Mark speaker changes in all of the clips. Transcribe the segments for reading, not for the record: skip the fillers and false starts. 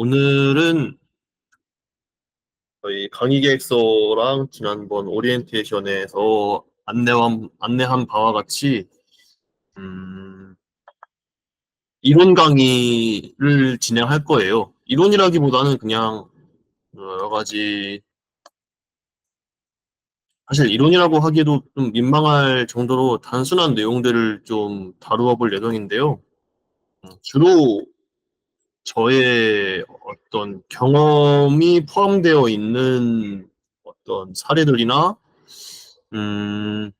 Speaker 1: 오늘은 저희 강의 계획서랑 지난번 오리엔테이션에서 안내한 바와 같이, 음, 이론 강의를 진행할 거예요. 이론이라기보다는 그냥 여러 가지, 사실 이론이라고 하기에도 좀 민망할 정도로 단순한 내용들을 좀 다루어 볼 예정인데요. 주로 저의 어떤 경험이 포함되어 있는 어떤 사례들이나, 음,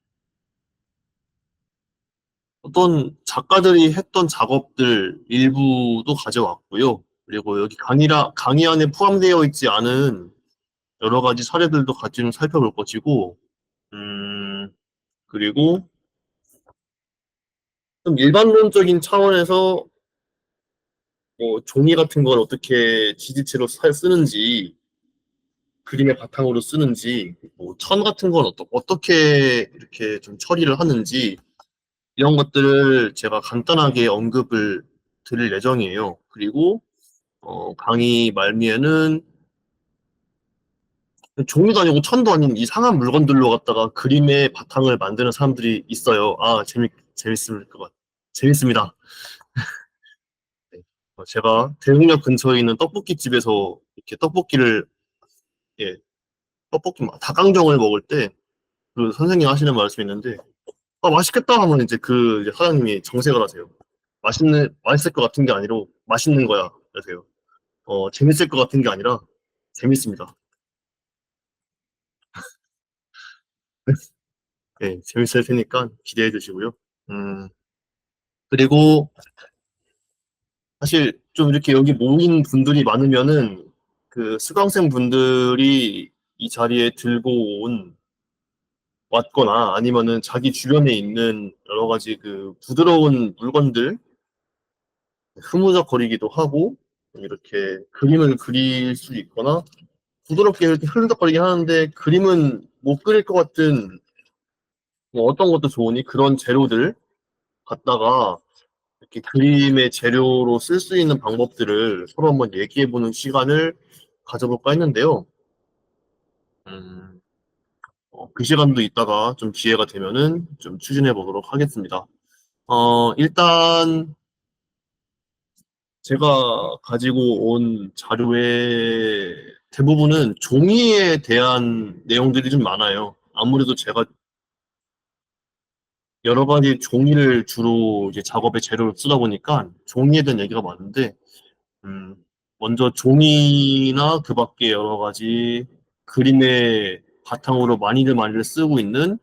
Speaker 1: 어떤 작가들이 했던 작업들 일부도 가져왔고요. 그리고 여기 강의 안에 포함되어 있지 않은 여러 가지 사례들도 같이 좀 살펴볼 것이고, 음, 그리고 좀 일반론적인 차원에서 뭐 종이 같은 걸 어떻게 지지체로 쓰는지, 그림의 바탕으로 쓰는지, 뭐 천 같은 건 어떻게 이렇게 좀 처리를 하는지, 이런 것들을 제가 간단하게 언급을 드릴 예정이에요. 그리고 강의 말미에는 종이도 아니고 천도 아닌 이상한 물건들로 갖다가 그림의 바탕을 만드는 사람들이 있어요. 아, 재밌습니다. 네. 제가 대흥역 근처에 있는 떡볶이 집에서 이렇게 예, 닭강정을 먹을 때, 그 선생님 하시는 말씀이 있는데, 아, 맛있겠다 하면 이제 사장님이 정색을 하세요. 맛있을 것 같은 게 아니라 맛있는 거야. 그러세요. 재밌을 것 같은 게 아니라 재밌습니다. 네, 재밌을 테니까 기대해 주시고요. 음, 그리고 사실 좀 이렇게 여기 모인 분들이 많으면은 그 수강생 분들이 이 자리에 왔거나 아니면은 자기 주변에 있는 여러 가지 그 부드러운 물건들 흐무적거리기도 하고 이렇게 그림을 그릴 수 있거나 부드럽게 이렇게 흐르적거리긴 하는데 그림은 못 그릴 것 같은 뭐 어떤 것도 좋으니 그런 재료들 갖다가 이렇게 그림의 재료로 쓸 수 있는 방법들을 서로 한번 얘기해보는 시간을 가져볼까 했는데요. 음, 그 시간도 있다가 좀 기회가 되면은 좀 추진해 보도록 하겠습니다. 일단 제가 가지고 온 자료의 대부분은 종이에 대한 내용들이 좀 많아요. 아무래도 제가 여러 가지 종이를 주로 이제 작업의 재료로 쓰다 보니까 종이에 대한 얘기가 많은데, 음, 먼저 종이나 그 밖에 여러 가지 그림의 바탕으로 많이들 쓰고 있는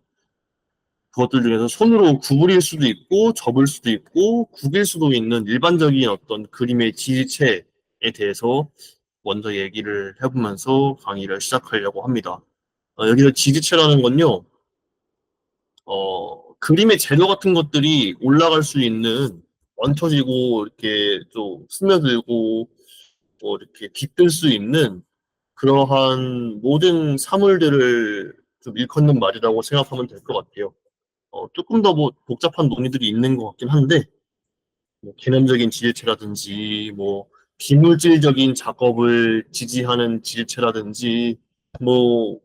Speaker 1: 그것들 중에서 손으로 구부릴 수도 있고, 접을 수도 있고, 구길 수도 있는 일반적인 어떤 그림의 지지체에 대해서 먼저 얘기를 해보면서 강의를 시작하려고 합니다. 여기서 지지체라는 건요, 그림의 재료 같은 것들이 올라갈 수 있는 얹혀지고 이렇게 좀 스며들고 뭐 이렇게 깃들 수 있는 그러한 모든 사물들을 좀 일컫는 말이라고 생각하면 될 것 같아요. 조금 더 뭐 복잡한 논의들이 있는 것 같긴 한데, 뭐 개념적인 지질체라든지, 뭐 비물질적인 작업을 지지하는 지질체라든지, 뭐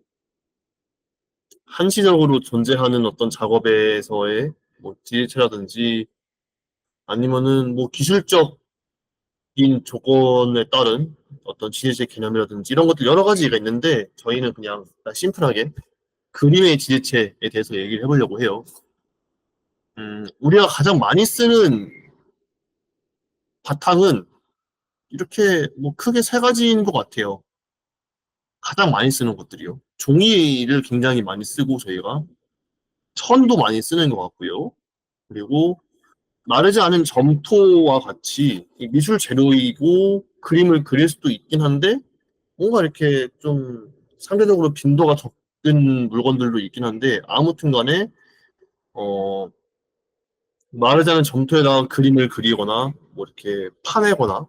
Speaker 1: 한시적으로 존재하는 어떤 작업에서의 뭐 지질체라든지, 아니면은 뭐 기술적인 조건에 따른 어떤 지질체 개념이라든지 이런 것들 여러 가지가 있는데 저희는 그냥 심플하게 그림의 지질체에 대해서 얘기를 해보려고 해요. 우리가 가장 많이 쓰는 바탕은 이렇게 뭐 크게 세 가지인 것 같아요. 가장 많이 쓰는 것들이요. 종이를 굉장히 많이 쓰고 저희가 천도 많이 쓰는 것 같고요. 그리고 마르지 않은 점토와 같이 미술 재료이고 그림을 그릴 수도 있긴 한데 뭔가 이렇게 좀 상대적으로 빈도가 적은 물건들도 있긴 한데 아무튼 간에 어, 마르지 않은 점토에다가 그림을 그리거나 뭐 이렇게 파내거나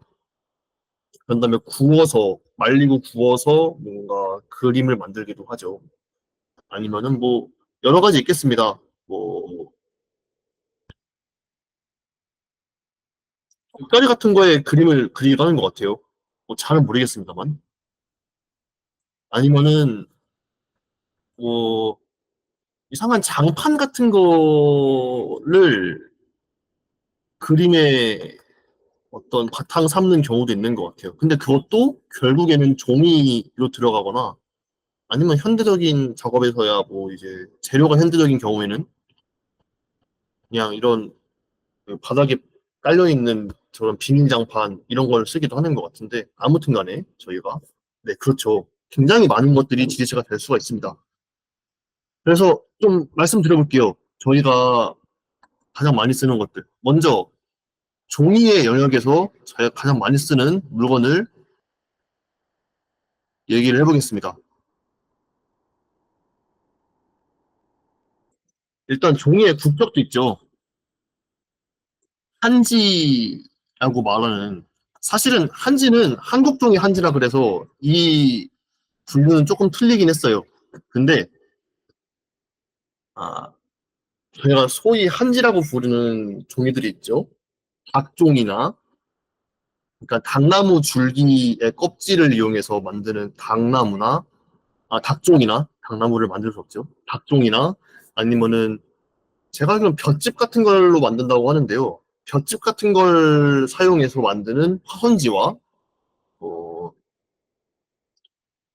Speaker 1: 그런 다음에 말리고 구워서 뭔가 그림을 만들기도 하죠. 아니면은 뭐 여러 가지 있겠습니다. 뭐 돗자리 같은 거에 그림을 그리기도 하는 것 같아요. 뭐 잘은 모르겠습니다만. 아니면은 뭐 이상한 장판 같은 거를 그림에 어떤 바탕 삼는 경우도 있는 것 같아요. 근데 그것도 결국에는 종이로 들어가거나 아니면 현대적인 작업에서야 뭐 이제 재료가 현대적인 경우에는 그냥 이런 그 바닥에 깔려 있는 저런 비닐장판 이런 걸 쓰기도 하는 것 같은데 아무튼 간에 저희가 네 그렇죠. 굉장히 많은 것들이 지제체가 될 수가 있습니다. 그래서 좀 말씀드려볼게요. 저희가 가장 많이 쓰는 것들. 먼저 종이의 영역에서 저희가 가장 많이 쓰는 물건을 얘기를 해보겠습니다. 일단 종이의 국적도 있죠. 한지라고 말하는 사실은 한지는 한국 종이 한지라 그래서 이 분류는 조금 틀리긴 했어요. 근데 아, 저희가 소위 한지라고 부르는 종이들이 있죠. 닭종이나 그러니까 당나무 줄기의 껍질을 이용해서 만드는 당나무나 닭종이나 당나무를 만들 수 없죠. 닭종이나 아니면은 제가 알기로는 볏짚 같은 걸로 만든다고 하는데요. 볏짚 같은 걸 사용해서 만드는 화선지와 어,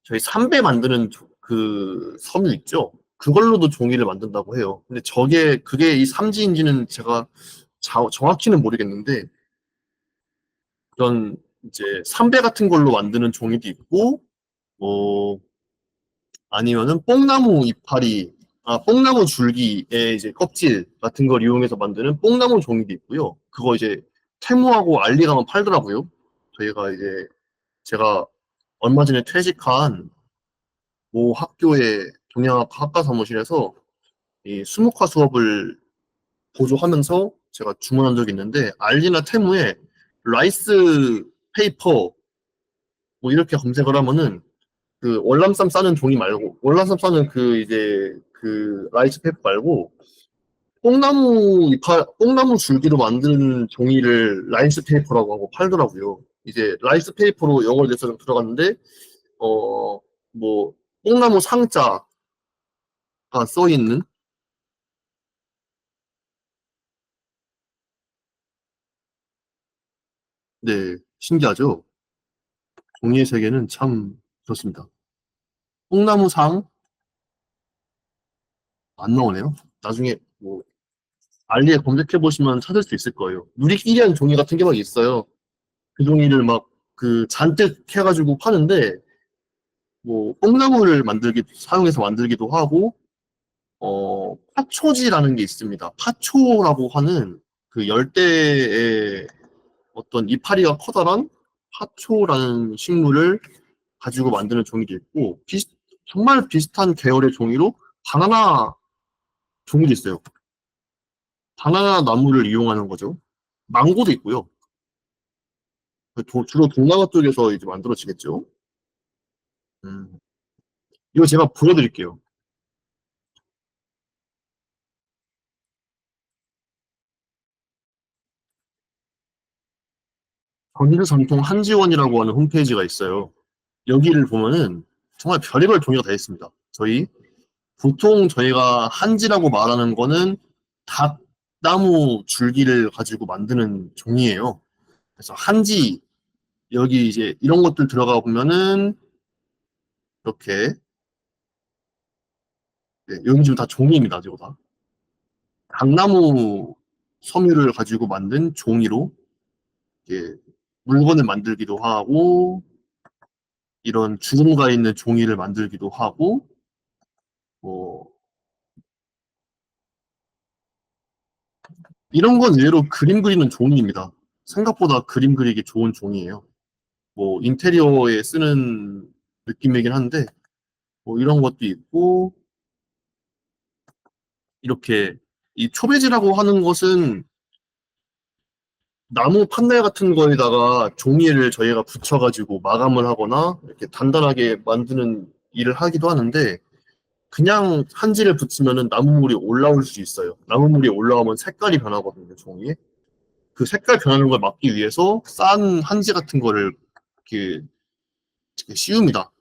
Speaker 1: 저희 삼배 만드는 그 섬유 있죠. 그걸로도 종이를 만든다고 해요. 근데 그게 이 삼지인지는 제가 정확히는 모르겠는데 그런 이제 삼배 같은 걸로 만드는 종이도 있고 뭐 아니면은 뽕나무 이파리 뽕나무 줄기의 이제 껍질 같은 걸 이용해서 만드는 뽕나무 종이도 있고요. 그거 이제 테무하고 알리 가면 팔더라고요. 저희가 이제 제가 얼마 전에 퇴직한 모 학교의 동양학 학과 사무실에서 이 수묵화 수업을 보조하면서 제가 주문한 적이 있는데 알리나 테무에 라이스 페이퍼 뭐 이렇게 검색을 하면은 그 월남쌈 싸는 종이 말고 월남쌈 싸는 그 이제 그 라이스 페이퍼 말고 뽕나무 줄기로 만든 종이를 라이스 페이퍼라고 하고 팔더라고요. 이제 라이스 페이퍼로 영어로 돼서 들어갔는데 뭐 뽕나무 상자가 써 있는 네 신기하죠. 종이의 세계는 참 좋습니다. 뽕나무상 안 나오네요. 나중에 뭐 알리에 검색해 보시면 찾을 수 있을 거예요. 누리끼리한 종이 같은 게 막 있어요. 그 종이를 막 그 잔뜩 해가지고 파는데 뭐 뽕나무를 사용해서 만들기도 하고 파초지라는 게 있습니다. 파초라고 하는 그 열대의 어떤 이파리가 커다란 파초라는 식물을 가지고 만드는 종이도 있고 정말 비슷한 계열의 종이로 바나나 종이도 있어요. 바나나 나무를 이용하는 거죠. 망고도 있고요. 주로 동남아 쪽에서 이제 만들어지겠죠. 음. 이거 제가 보여드릴게요. 전주 전통 한지원이라고 하는 홈페이지가 있어요. 여기를 보면은 정말 별의별 종이가 다 있습니다. 보통 저희가 한지라고 말하는 거는 닭나무 줄기를 가지고 만드는 종이에요. 그래서 한지, 여기 이제 이런 것들 들어가 보면은 이렇게, 네, 여기 지금 다 종이입니다. 이거 다. 닭나무 섬유를 가지고 만든 종이로 이렇게 물건을 만들기도 하고, 이런 주름가 있는 종이를 만들기도 하고, 뭐, 이런 건 의외로 그림 그리는 종이입니다. 생각보다 그림 그리기 좋은 종이에요. 뭐, 인테리어에 쓰는 느낌이긴 한데, 뭐, 이런 것도 있고, 이렇게, 이 초배지라고 하는 것은 나무 판넬 같은 거에다가 종이를 저희가 붙여가지고 마감을 하거나, 이렇게 단단하게 만드는 일을 하기도 하는데, 그냥 한지를 붙이면은 나무물이 올라올 수 있어요. 나무물이 올라오면 색깔이 변하거든요, 종이에. 그 색깔 변하는 걸 막기 위해서 싼 한지 같은 거를 그, 그 시움이다.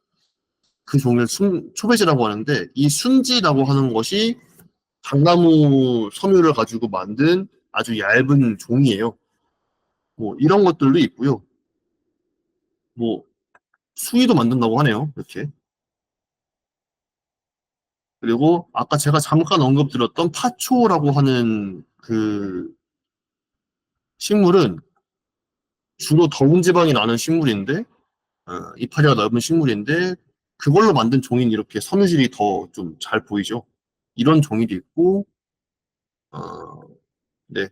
Speaker 1: 그 종을 초배지라고 하는데 이 순지라고 하는 것이 당나무 섬유를 가지고 만든 아주 얇은 종이에요. 뭐 이런 것들도 있고요. 뭐 수의도 만든다고 하네요. 이렇게. 그리고 아까 제가 잠깐 언급드렸던 파초라고 하는 그 식물은 주로 더운 지방이 나는 식물인데 이파리가 넓은 식물인데 그걸로 만든 종이는 이렇게 섬유질이 더 좀 잘 보이죠. 이런 종이도 있고 어, 네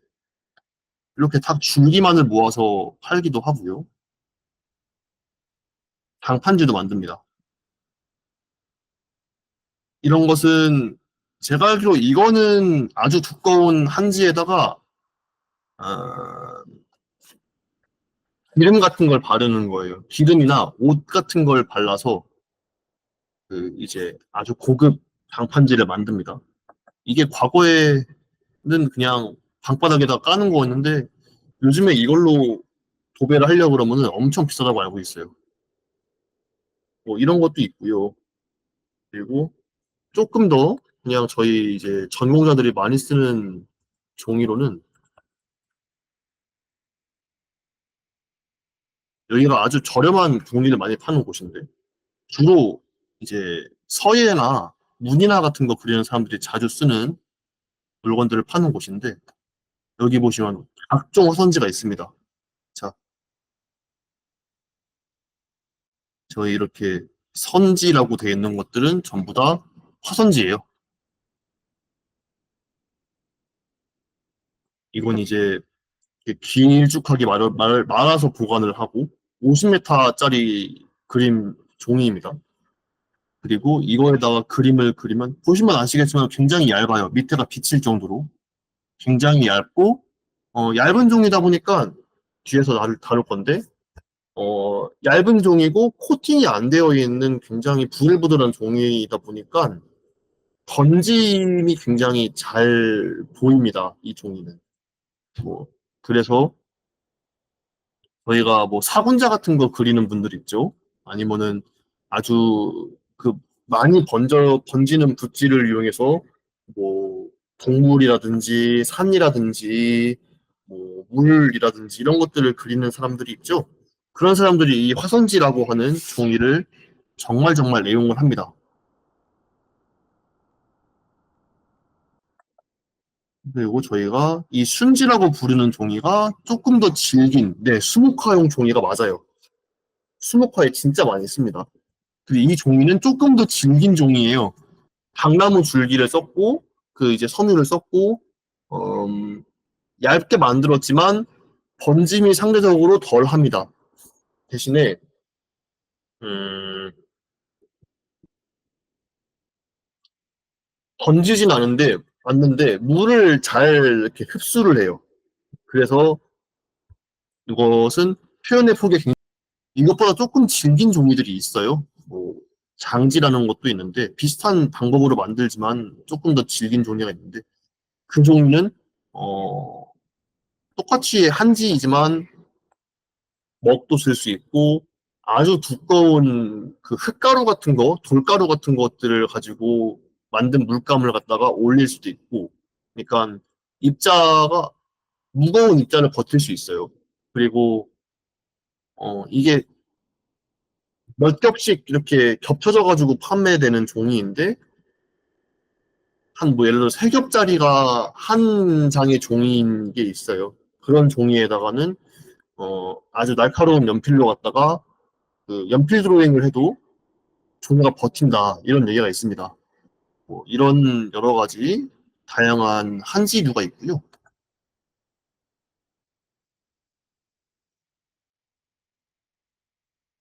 Speaker 1: 이렇게 딱 줄기만을 모아서 팔기도 하고요. 장판지도 만듭니다. 이런 것은 제가 알기로 이거는 아주 두꺼운 한지에다가 어, 기름 같은 걸 바르는 거예요. 기름이나 옷 같은 걸 발라서 그 이제 아주 고급 장판지를 만듭니다. 이게 과거에는 그냥 방바닥에다 까는 거였는데 요즘에 이걸로 도배를 하려고 그러면 엄청 비싸다고 알고 있어요. 뭐 이런 것도 있고요. 그리고 조금 더 그냥 저희 이제 전공자들이 많이 쓰는 종이로는 여기가 아주 저렴한 종이를 많이 파는 곳인데 주로 이제 서예나 문이나 같은 거 그리는 사람들이 자주 쓰는 물건들을 파는 곳인데 여기 보시면 각종 화선지가 있습니다. 자, 저희 이렇게 선지라고 되어 있는 것들은 전부 다 화선지예요. 이건 이제 길쭉하게 말아서 보관을 하고 50m짜리 그림 종이입니다. 그리고 이거에다가 그림을 그리면 보시면 아시겠지만 굉장히 얇아요. 밑에가 비칠 정도로 굉장히 얇고 얇은 종이다 보니까 뒤에서 다룰 건데 얇은 종이고 코팅이 안 되어 있는 굉장히 부들부들한 종이다 보니까 번짐이 굉장히 잘 보입니다. 이 종이는. 뭐 그래서 저희가 뭐 사군자 같은 거 그리는 분들 있죠. 아니면은 아주 그 많이 번지는 붓질을 이용해서 뭐 동물이라든지 산이라든지 뭐 물이라든지 이런 것들을 그리는 사람들이 있죠. 그런 사람들이 이 화선지라고 하는 종이를 정말 정말 애용을 합니다. 그리고 저희가 이 순지라고 부르는 종이가 조금 더 질긴, 네, 수묵화용 종이가 맞아요. 수묵화에 진짜 많이 씁니다. 그리고 이 종이는 조금 더 질긴 종이에요. 당나무 줄기를 썼고, 그 이제 섬유를 썼고, 얇게 만들었지만 번짐이 상대적으로 덜 합니다. 대신에, 음, 번지진 않는데, 물을 잘 이렇게 흡수를 해요. 그래서 이것은 표현의 폭이 이것보다 조금 질긴 종이들이 있어요. 뭐, 장지라는 것도 있는데, 비슷한 방법으로 만들지만 조금 더 질긴 종이가 있는데, 그 종이는, 어, 똑같이 한지이지만 먹도 쓸 수 있고 아주 두꺼운 그 흙가루 같은 거, 돌가루 같은 것들을 가지고 만든 물감을 갖다가 올릴 수도 있고, 그러니까 입자가 무거운 입자를 버틸 수 있어요. 그리고 이게 몇 겹씩 이렇게 겹쳐져 가지고 판매되는 종이인데 한 뭐 예를 들어 세 겹짜리가 한 장의 종이인 게 있어요. 그런 종이에다가는 아주 날카로운 연필로 갖다가 그 연필 드로잉을 해도 종이가 버틴다 이런 얘기가 있습니다. 뭐 이런 여러 가지 다양한 한지류가 있고요.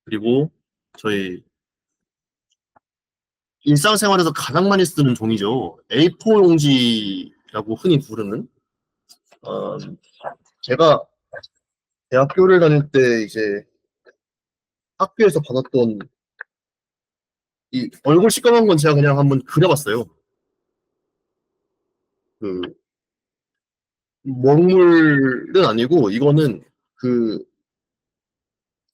Speaker 1: 그리고 저희 일상생활에서 가장 많이 쓰는 종이죠. A4 용지라고 흔히 부르는 어, 제가 대학교를 다닐 때 이제 학교에서 받았던 이 얼굴 시꺼먼 건 제가 그냥 한번 그려봤어요. 그 먹물은 아니고 이거는 그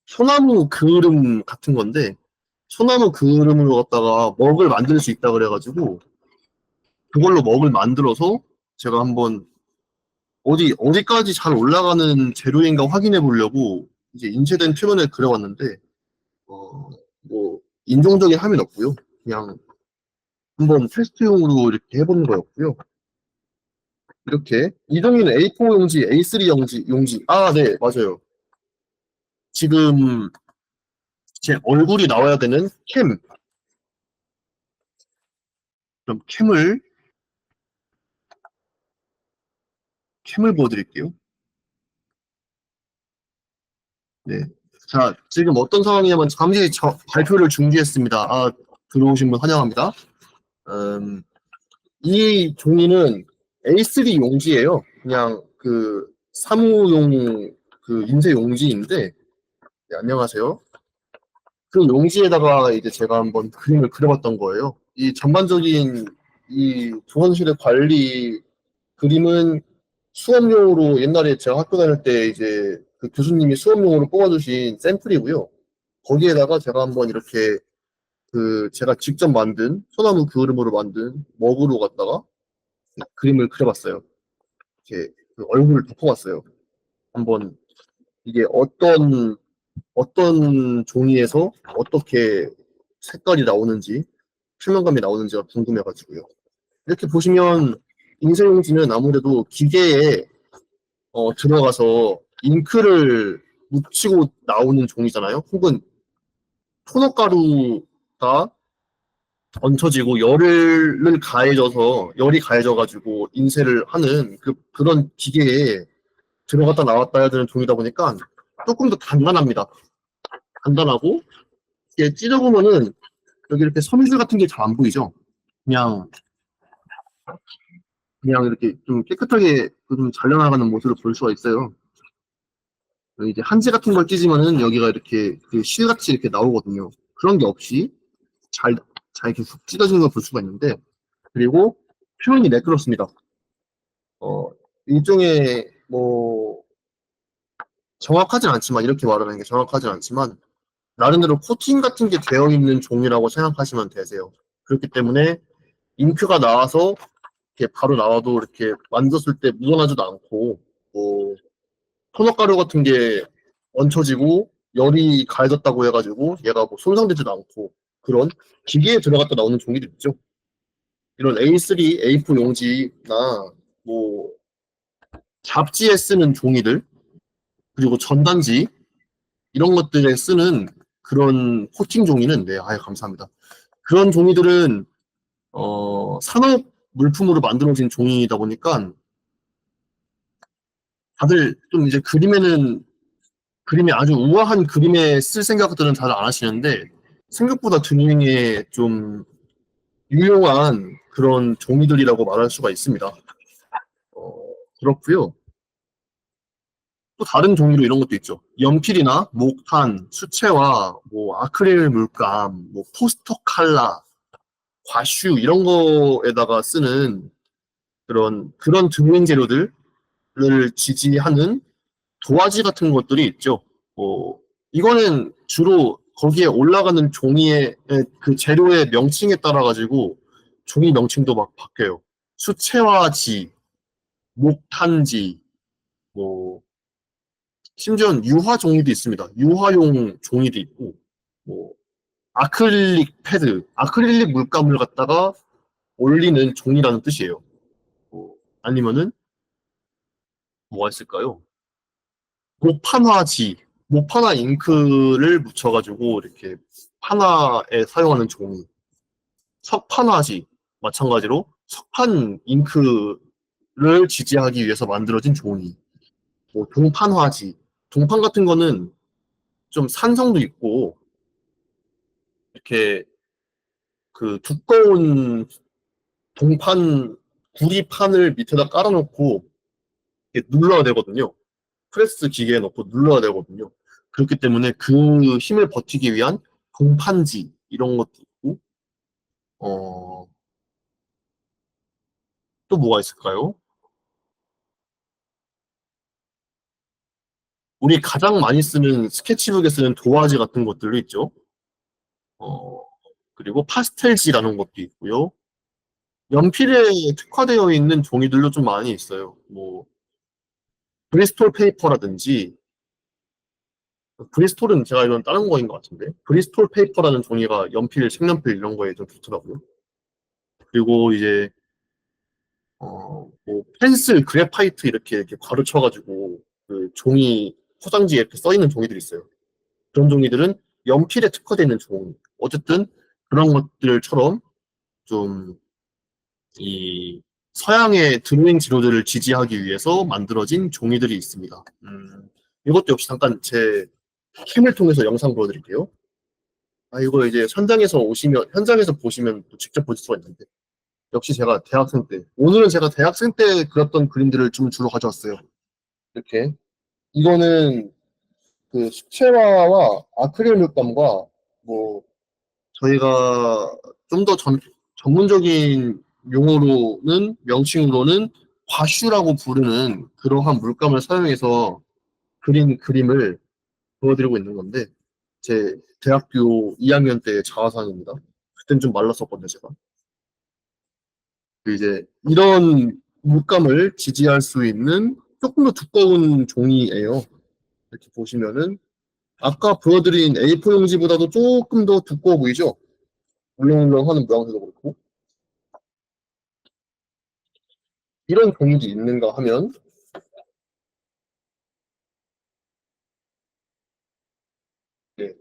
Speaker 1: 소나무 그을음 같은 건데, 소나무 그을음으로 갖다가 먹을 만들 수 있다 그래가지고, 그걸로 먹을 만들어서 제가 한번 어디까지 잘 올라가는 재료인가 확인해 보려고 이제 인쇄된 표면을 그려봤는데, 어, 뭐, 인종적인 함은 없고요. 그냥 한번 테스트용으로 이렇게 해보는 거였고요. 이렇게. 이 종이는 A4 용지, A3 용지. 아, 네, 맞아요. 지금 제 얼굴이 나와야 되는 캠. 그럼 캠을 보여드릴게요. 네. 자, 지금 어떤 상황이냐면 잠시 발표를 중지했습니다. 아, 들어오신 분 환영합니다. 음, 이 종이는 A3 용지예요. 그냥 그 사무용 그 인쇄 용지인데, 네, 안녕하세요. 그 용지에다가 이제 제가 한번 그림을 그려봤던 거예요. 이 전반적인 이 조선시대 관리 그림은 수업용으로 옛날에 제가 학교 다닐 때 이제 그 교수님이 수업용으로 뽑아주신 샘플이고요. 거기에다가 제가 한번 이렇게 그 제가 직접 만든 소나무 그림으로 만든 먹으로 갖다가 그림을 그려봤어요. 이렇게 그 얼굴을 덮어봤어요. 한번 이게 어떤 종이에서 어떻게 색깔이 나오는지 표면감이 나오는지가 궁금해가지고요. 이렇게 보시면 인쇄용지는 아무래도 기계에 들어가서 잉크를 묻히고 나오는 종이잖아요. 혹은 토너가루가 얹혀지고 열이 가해져가지고 인쇄를 하는 그런 기계에 들어갔다 나왔다 해야 되는 종이다 보니까 조금 더 단단합니다. 간단하고 이게 찢어보면은 여기 이렇게 섬유질 같은 게 잘 안 보이죠? 그냥 그냥 이렇게 좀 깨끗하게 좀 잘려나가는 모습을 볼 수가 있어요. 여기 이제 한지 같은 걸 찢으면은 여기가 이렇게 그 실같이 이렇게 나오거든요. 그런 게 없이 잘, 잘 이렇게 훅 찢어지는 걸 볼 수가 있는데, 그리고 표현이 매끄럽습니다. 일종의 뭐 정확하진 않지만 이렇게 말하는 게 정확하진 않지만 나름대로 코팅 같은 게 되어 있는 종이라고 생각하시면 되세요. 그렇기 때문에 잉크가 나와서 이렇게 바로 나와도 이렇게 만졌을 때 묻어나지도 않고 뭐 토너가루 같은 게 얹혀지고 열이 가해졌다고 해가지고 얘가 뭐 손상되지도 않고 그런 기계에 들어갔다 나오는 종이들 있죠. 이런 A3, A4 용지나 뭐 잡지에 쓰는 종이들 그리고 전단지 이런 것들에 쓰는 그런 코팅 종이는 네, 아유 감사합니다. 그런 종이들은 산업 물품으로 만들어진 종이다 보니까 다들 좀 이제 그림에 아주 우아한 그림에 쓸 생각들은 잘 안 하시는데 생각보다 튜닝에 좀 유용한 그런 종이들이라고 말할 수가 있습니다. 그렇고요. 또 다른 종류로 이런 것도 있죠. 연필이나 목탄, 수채화, 뭐 아크릴 물감, 뭐 포스터 칼라, 과슈 이런 거에다가 쓰는 그런 드로잉 재료들을 지지하는 도화지 같은 것들이 있죠. 뭐 이거는 주로 거기에 올라가는 종이의 그 재료의 명칭에 따라 가지고 종이 명칭도 막 바뀌어요. 수채화지, 목탄지, 뭐 심지어는 유화 종이도 있습니다. 유화용 종이도 있고, 뭐 아크릴릭 패드, 아크릴릭 물감을 갖다가 올리는 종이라는 뜻이에요. 뭐 아니면은 뭐가 있을까요? 목판화지, 목판화 잉크를 묻혀가지고 이렇게 판화에 사용하는 종이. 석판화지, 마찬가지로 석판 잉크를 지지하기 위해서 만들어진 종이. 뭐 동판화지, 동판 같은 거는 좀 산성도 있고 이렇게 그 두꺼운 동판 구리판을 밑에다 깔아놓고 이렇게 눌러야 되거든요. 프레스 기계에 넣고 눌러야 되거든요. 그렇기 때문에 그 힘을 버티기 위한 동판지 이런 것도 있고 어, 또 뭐가 있을까요? 우리 가장 많이 쓰는 스케치북에 쓰는 도화지 같은 것들도 있죠. 어, 그리고 파스텔지라는 것도 있고요. 연필에 특화되어 있는 종이들도 좀 많이 있어요. 뭐 브리스톨 페이퍼라든지 브리스톨은 제가 이건 다른 거인 것 같은데 브리스톨 페이퍼라는 종이가 연필, 색연필 이런 거에 좀 좋더라고요. 그리고 이제 뭐 펜슬, 그래파이트 이렇게 괄호 쳐가지고 그 종이 포장지에 이렇게 써 있는 종이들이 있어요. 그런 종이들은 연필에 특화되어 있는 종이. 어쨌든 그런 것들처럼 좀 이 서양의 드로잉 지도들을 지지하기 위해서 만들어진 종이들이 있습니다. 이것도 역시 잠깐 제 캠을 통해서 영상 보여드릴게요. 이거 이제 현장에서 보시면 또 직접 보실 수가 있는데, 역시 제가 대학생 때, 오늘은 제가 대학생 때 그렸던 그림들을 좀 주로 가져왔어요. 이렇게. 이거는 그 수채화와 아크릴 물감과 뭐, 저희가 좀 더 전문적인 명칭으로는 과슈라고 부르는 그러한 물감을 사용해서 그린 그림을 보여드리고 있는 건데, 제 대학교 2학년 때 자화상입니다. 그땐 좀 말랐었거든요, 제가. 이제 이런 물감을 지지할 수 있는 조금 더 두꺼운 종이에요. 이렇게 보시면은 아까 보여드린 A4 용지보다도 조금 더 두꺼워 보이죠? 울렁울렁하는 모양새도 그렇고. 이런 종이도 있는가 하면, 네,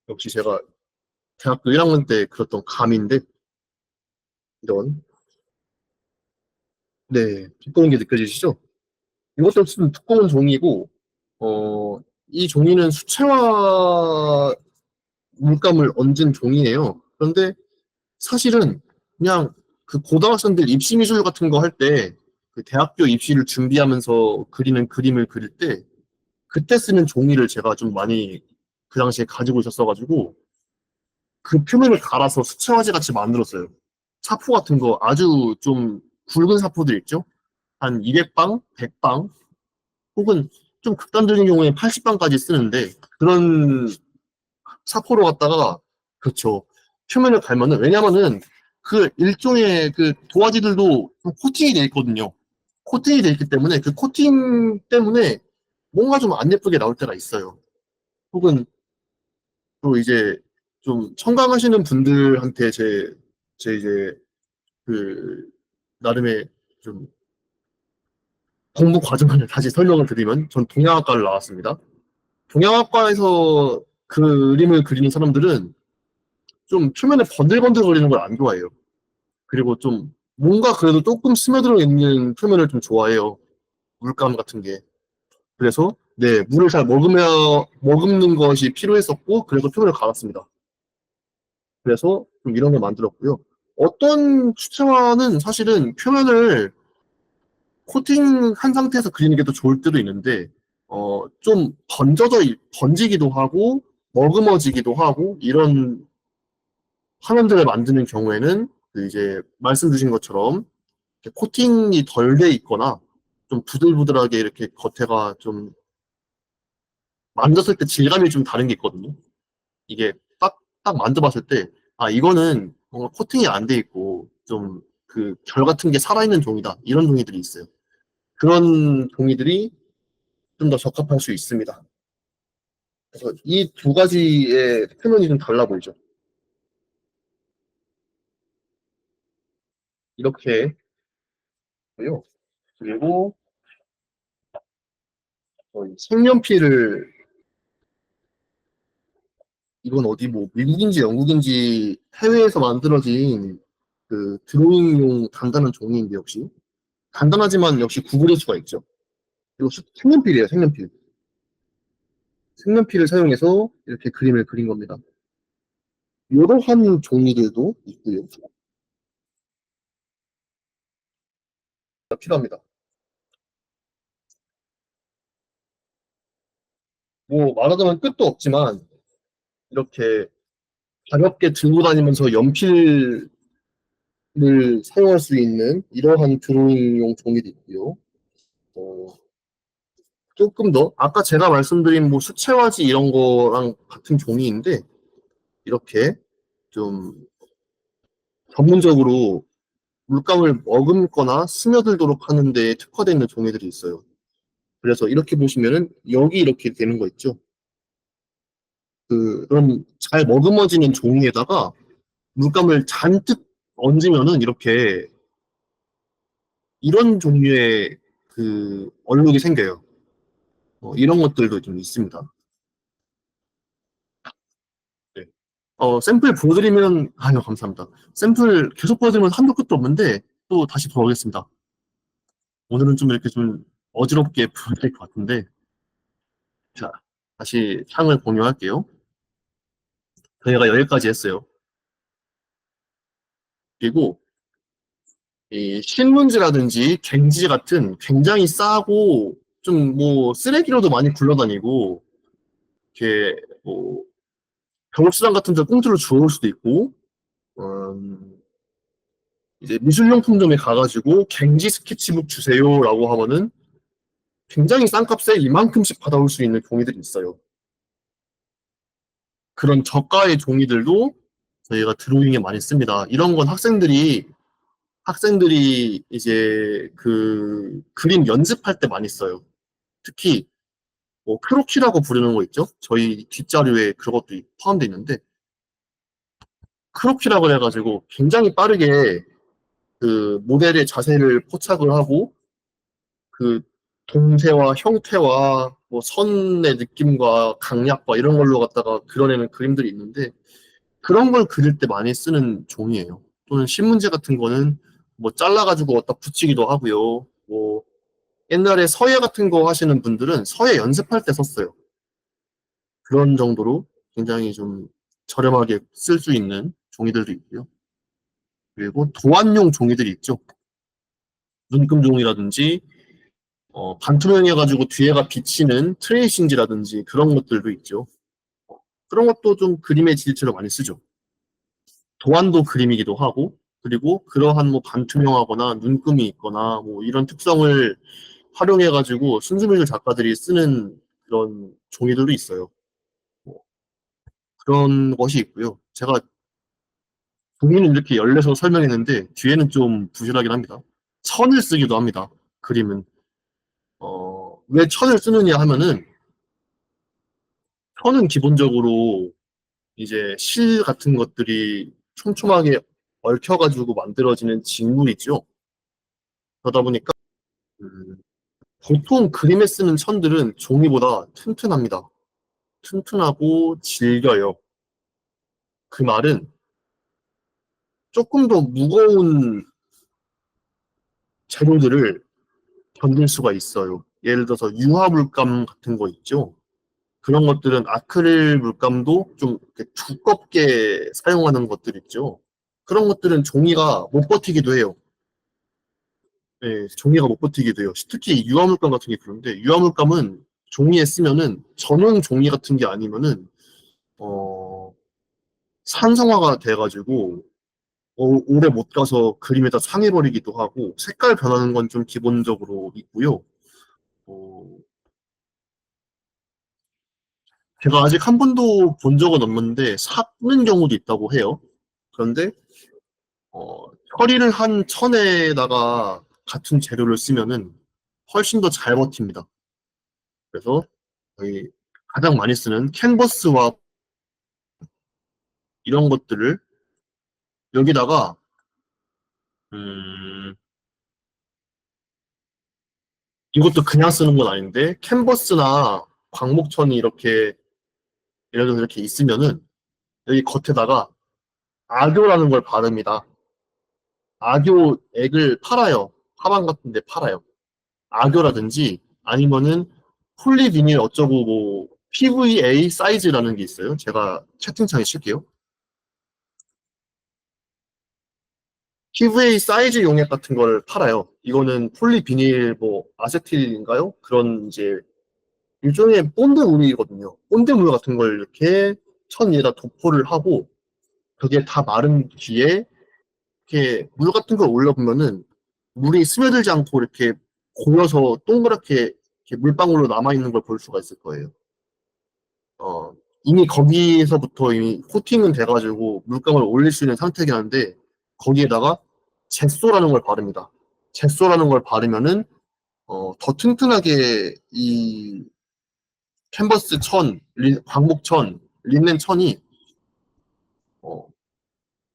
Speaker 1: 역시 제가 대학교 1학년 때 그렸던 감인데, 이런, 네, 두꺼운 게 느껴지시죠? 이것도 좀 두꺼운 종이고, 이 종이는 수채화 물감을 얹은 종이에요. 그런데 사실은 그냥 그 고등학생들 입시 미술 같은 거 할 때 그 대학교 입시를 준비하면서 그리는 그림을 그릴 때 그때 쓰는 종이를 제가 좀 많이 그 당시에 가지고 있었어가지고 그 표면을 갈아서 수채화지 같이 만들었어요. 사포 같은 거 아주 좀 굵은 사포들 있죠? 한 200방, 100방 혹은 좀 극단적인 경우에 80방까지 쓰는데 그런 사포로 갖다가 그렇죠. 표면을 갈면은 왜냐면은 그 일종의 그 도화지들도 좀 코팅이 돼 있거든요. 코팅이 돼 있기 때문에 그 코팅 때문에 뭔가 좀 안 예쁘게 나올 때가 있어요. 혹은 또 이제 좀 청강하시는 분들한테 제 이제 그 나름의 좀 공부 과정을 다시 설명을 드리면 전 동양학과를 나왔습니다. 동양학과에서 그림을 그리는 사람들은 좀 표면에 번들번들 거리는 걸 안 좋아해요. 그리고 좀 뭔가 그래도 조금 스며들어 있는 표면을 좀 좋아해요. 물감 같은 게. 그래서 네, 물을 잘 머금는 것이 필요했었고 그래서 표면을 갈았습니다. 그래서 좀 이런 걸 만들었고요. 어떤 수채화는 사실은 표면을 코팅한 상태에서 그리는 게 더 좋을 때도 있는데 좀 번지기도 하고 머금어지기도 하고 이런 화면들을 만드는 경우에는 그 이제 말씀 주신 것처럼 코팅이 덜 돼 있거나 좀 부들부들하게 이렇게 겉에가 좀 만졌을 때 질감이 좀 다른 게 있거든요. 이게 딱 만져봤을 때, 이거는 뭔가 코팅이 안 돼 있고 좀 그 결 같은 게 살아있는 종이다. 이런 종이들이 있어요. 그런 종이들이 좀 더 적합할 수 있습니다. 그래서 이 두 가지의 표면이 좀 달라 보이죠. 이렇게 고요. 그리고 색연필을 이건 어디 뭐 미국인지 영국인지 해외에서 만들어진 그 드로잉용 간단한 종이인데 역시 간단하지만 역시 구부릴 수가 있죠. 이거 색연필이에요, 색연필. 색연필을 사용해서 이렇게 그림을 그린 겁니다. 이러한 종이들도 있고요. 필요합니다. 뭐 말하자면 끝도 없지만 이렇게 가볍게 들고 다니면서 연필을 사용할 수 있는 이러한 드로잉용 종이도 있고요. 어, 조금 더 아까 제가 말씀드린 뭐 수채화지 이런 거랑 같은 종이인데 이렇게 좀 전문적으로 물감을 머금거나 스며들도록 하는 데 특화되어 있는 종이들이 있어요. 그래서 이렇게 보시면은 여기 이렇게 되는 거 있죠. 그런 잘 머금어지는 종이에다가 물감을 잔뜩 얹으면은 이렇게 이런 종류의 그 얼룩이 생겨요. 이런 것들도 좀 있습니다. 네. 샘플 보여드리면, 아유, 감사합니다. 샘플 계속 보여드리면 한도 끝도 없는데, 또 다시 보겠습니다. 오늘은 좀 이렇게 좀 어지럽게 보여드릴 것 같은데, 자, 다시 창을 공유할게요. 저희가 여기까지 했어요. 그리고, 이 신문지라든지 갱지 같은 굉장히 싸고, 좀 뭐, 쓰레기로도 많이 굴러다니고, 이렇게, 뭐, 병업시장 같은 데 꽁투로 주워올 수도 있고, 이제 미술용품점에 가가지고 갱지 스케치북 주세요라고 하면은 굉장히 싼 값에 이만큼씩 받아올 수 있는 종이들이 있어요. 그런 저가의 종이들도 저희가 드로잉에 많이 씁니다. 이런 건 학생들이 이제 그 그림 연습할 때 많이 써요. 특히 뭐 크로키라고 부르는 거 있죠? 저희 뒷자료에 그것도 포함되어 있는데 크로키라고 해가지고 굉장히 빠르게 그 모델의 자세를 포착을 하고 그 동세와 형태와 뭐 선의 느낌과 강약과 이런 걸로 갖다가 그려내는 그림들이 있는데 그런 걸 그릴 때 많이 쓰는 종이에요. 또는 신문지 같은 거는 뭐 잘라가지고 어디다 붙이기도 하고요. 뭐 옛날에 서예 같은 거 하시는 분들은 서예 연습할 때 썼어요. 그런 정도로 굉장히 좀 저렴하게 쓸 수 있는 종이들도 있고요. 그리고 도안용 종이들이 있죠. 눈금 종이라든지 반투명해가지고 뒤에가 비치는 트레이싱지라든지 그런 것들도 있죠. 그런 것도 좀 그림의 질체로 많이 쓰죠. 도안도 그림이기도 하고, 그리고 그러한 뭐 반투명하거나 눈금이 있거나 뭐 이런 특성을 활용해가지고 순수미술 작가들이 쓰는 그런 종이들도 있어요. 뭐 그런 것이 있고요. 제가 종이는 이렇게 열려서 설명했는데 뒤에는 좀 부실하긴 합니다. 천을 쓰기도 합니다. 그림은. 왜 천을 쓰느냐 하면은 천은 기본적으로 이제 실 같은 것들이 촘촘하게 얽혀가지고 만들어지는 직물이죠. 그러다 보니까 음, 보통 그림에 쓰는 천들은 종이보다 튼튼합니다. 튼튼하고 질겨요. 그 말은 조금 더 무거운 재료들을 견딜 수가 있어요. 예를 들어서 유화물감 같은 거 있죠. 그런 것들은 아크릴 물감도 좀 이렇게 두껍게 사용하는 것들 있죠. 그런 것들은 종이가 못 버티기도 해요. 네, 종이가 못 버티기도 해요. 특히 유화물감 같은 게 그런데 유화물감은 종이에 쓰면은 전용 종이 같은 게 아니면은 어, 산성화가 돼가지고 오래 못 가서 그림에다 상해버리기도 하고 색깔 변하는 건 좀 기본적으로 있고요. 어, 제가 아직 한 번도 본 적은 없는데 삭는 경우도 있다고 해요. 그런데 어, 처리를 한 천에다가 같은 재료를 쓰면은 훨씬 더 잘 버팁니다. 그래서 저희 가장 많이 쓰는 캔버스와 이런 것들을 여기다가 음, 이것도 그냥 쓰는 건 아닌데 캔버스나 광목천이 이렇게 예를 들어서 이렇게 있으면은 여기 겉에다가 악교라는 걸 바릅니다. 악교 액을 팔아요. 화방 같은 데 팔아요. 악교라든지 아니면은 폴리비닐 어쩌고 뭐 PVA 사이즈라는 게 있어요. 제가 채팅창에 칠게요. PVA 사이즈 용액 같은 걸 팔아요. 이거는 폴리비닐 뭐 아세틸인가요? 그런 이제 일종의 본드물이거든요. 본드물 같은 걸 이렇게 천 위에다 도포를 하고 그게 다 마른 뒤에 이렇게 물 같은 걸 올려보면은 물이 스며들지 않고 이렇게 고여서 동그랗게 이렇게 물방울로 남아있는 걸 볼 수가 있을 거예요. 어, 이미 거기서부터 이미 코팅은 돼가지고 물감을 올릴 수 있는 상태긴 한데 거기에다가 젯소라는 걸 바릅니다. 젯소라는 걸 바르면은 더 튼튼하게 이 캔버스 천, 광목 천, 린넨 천이 어,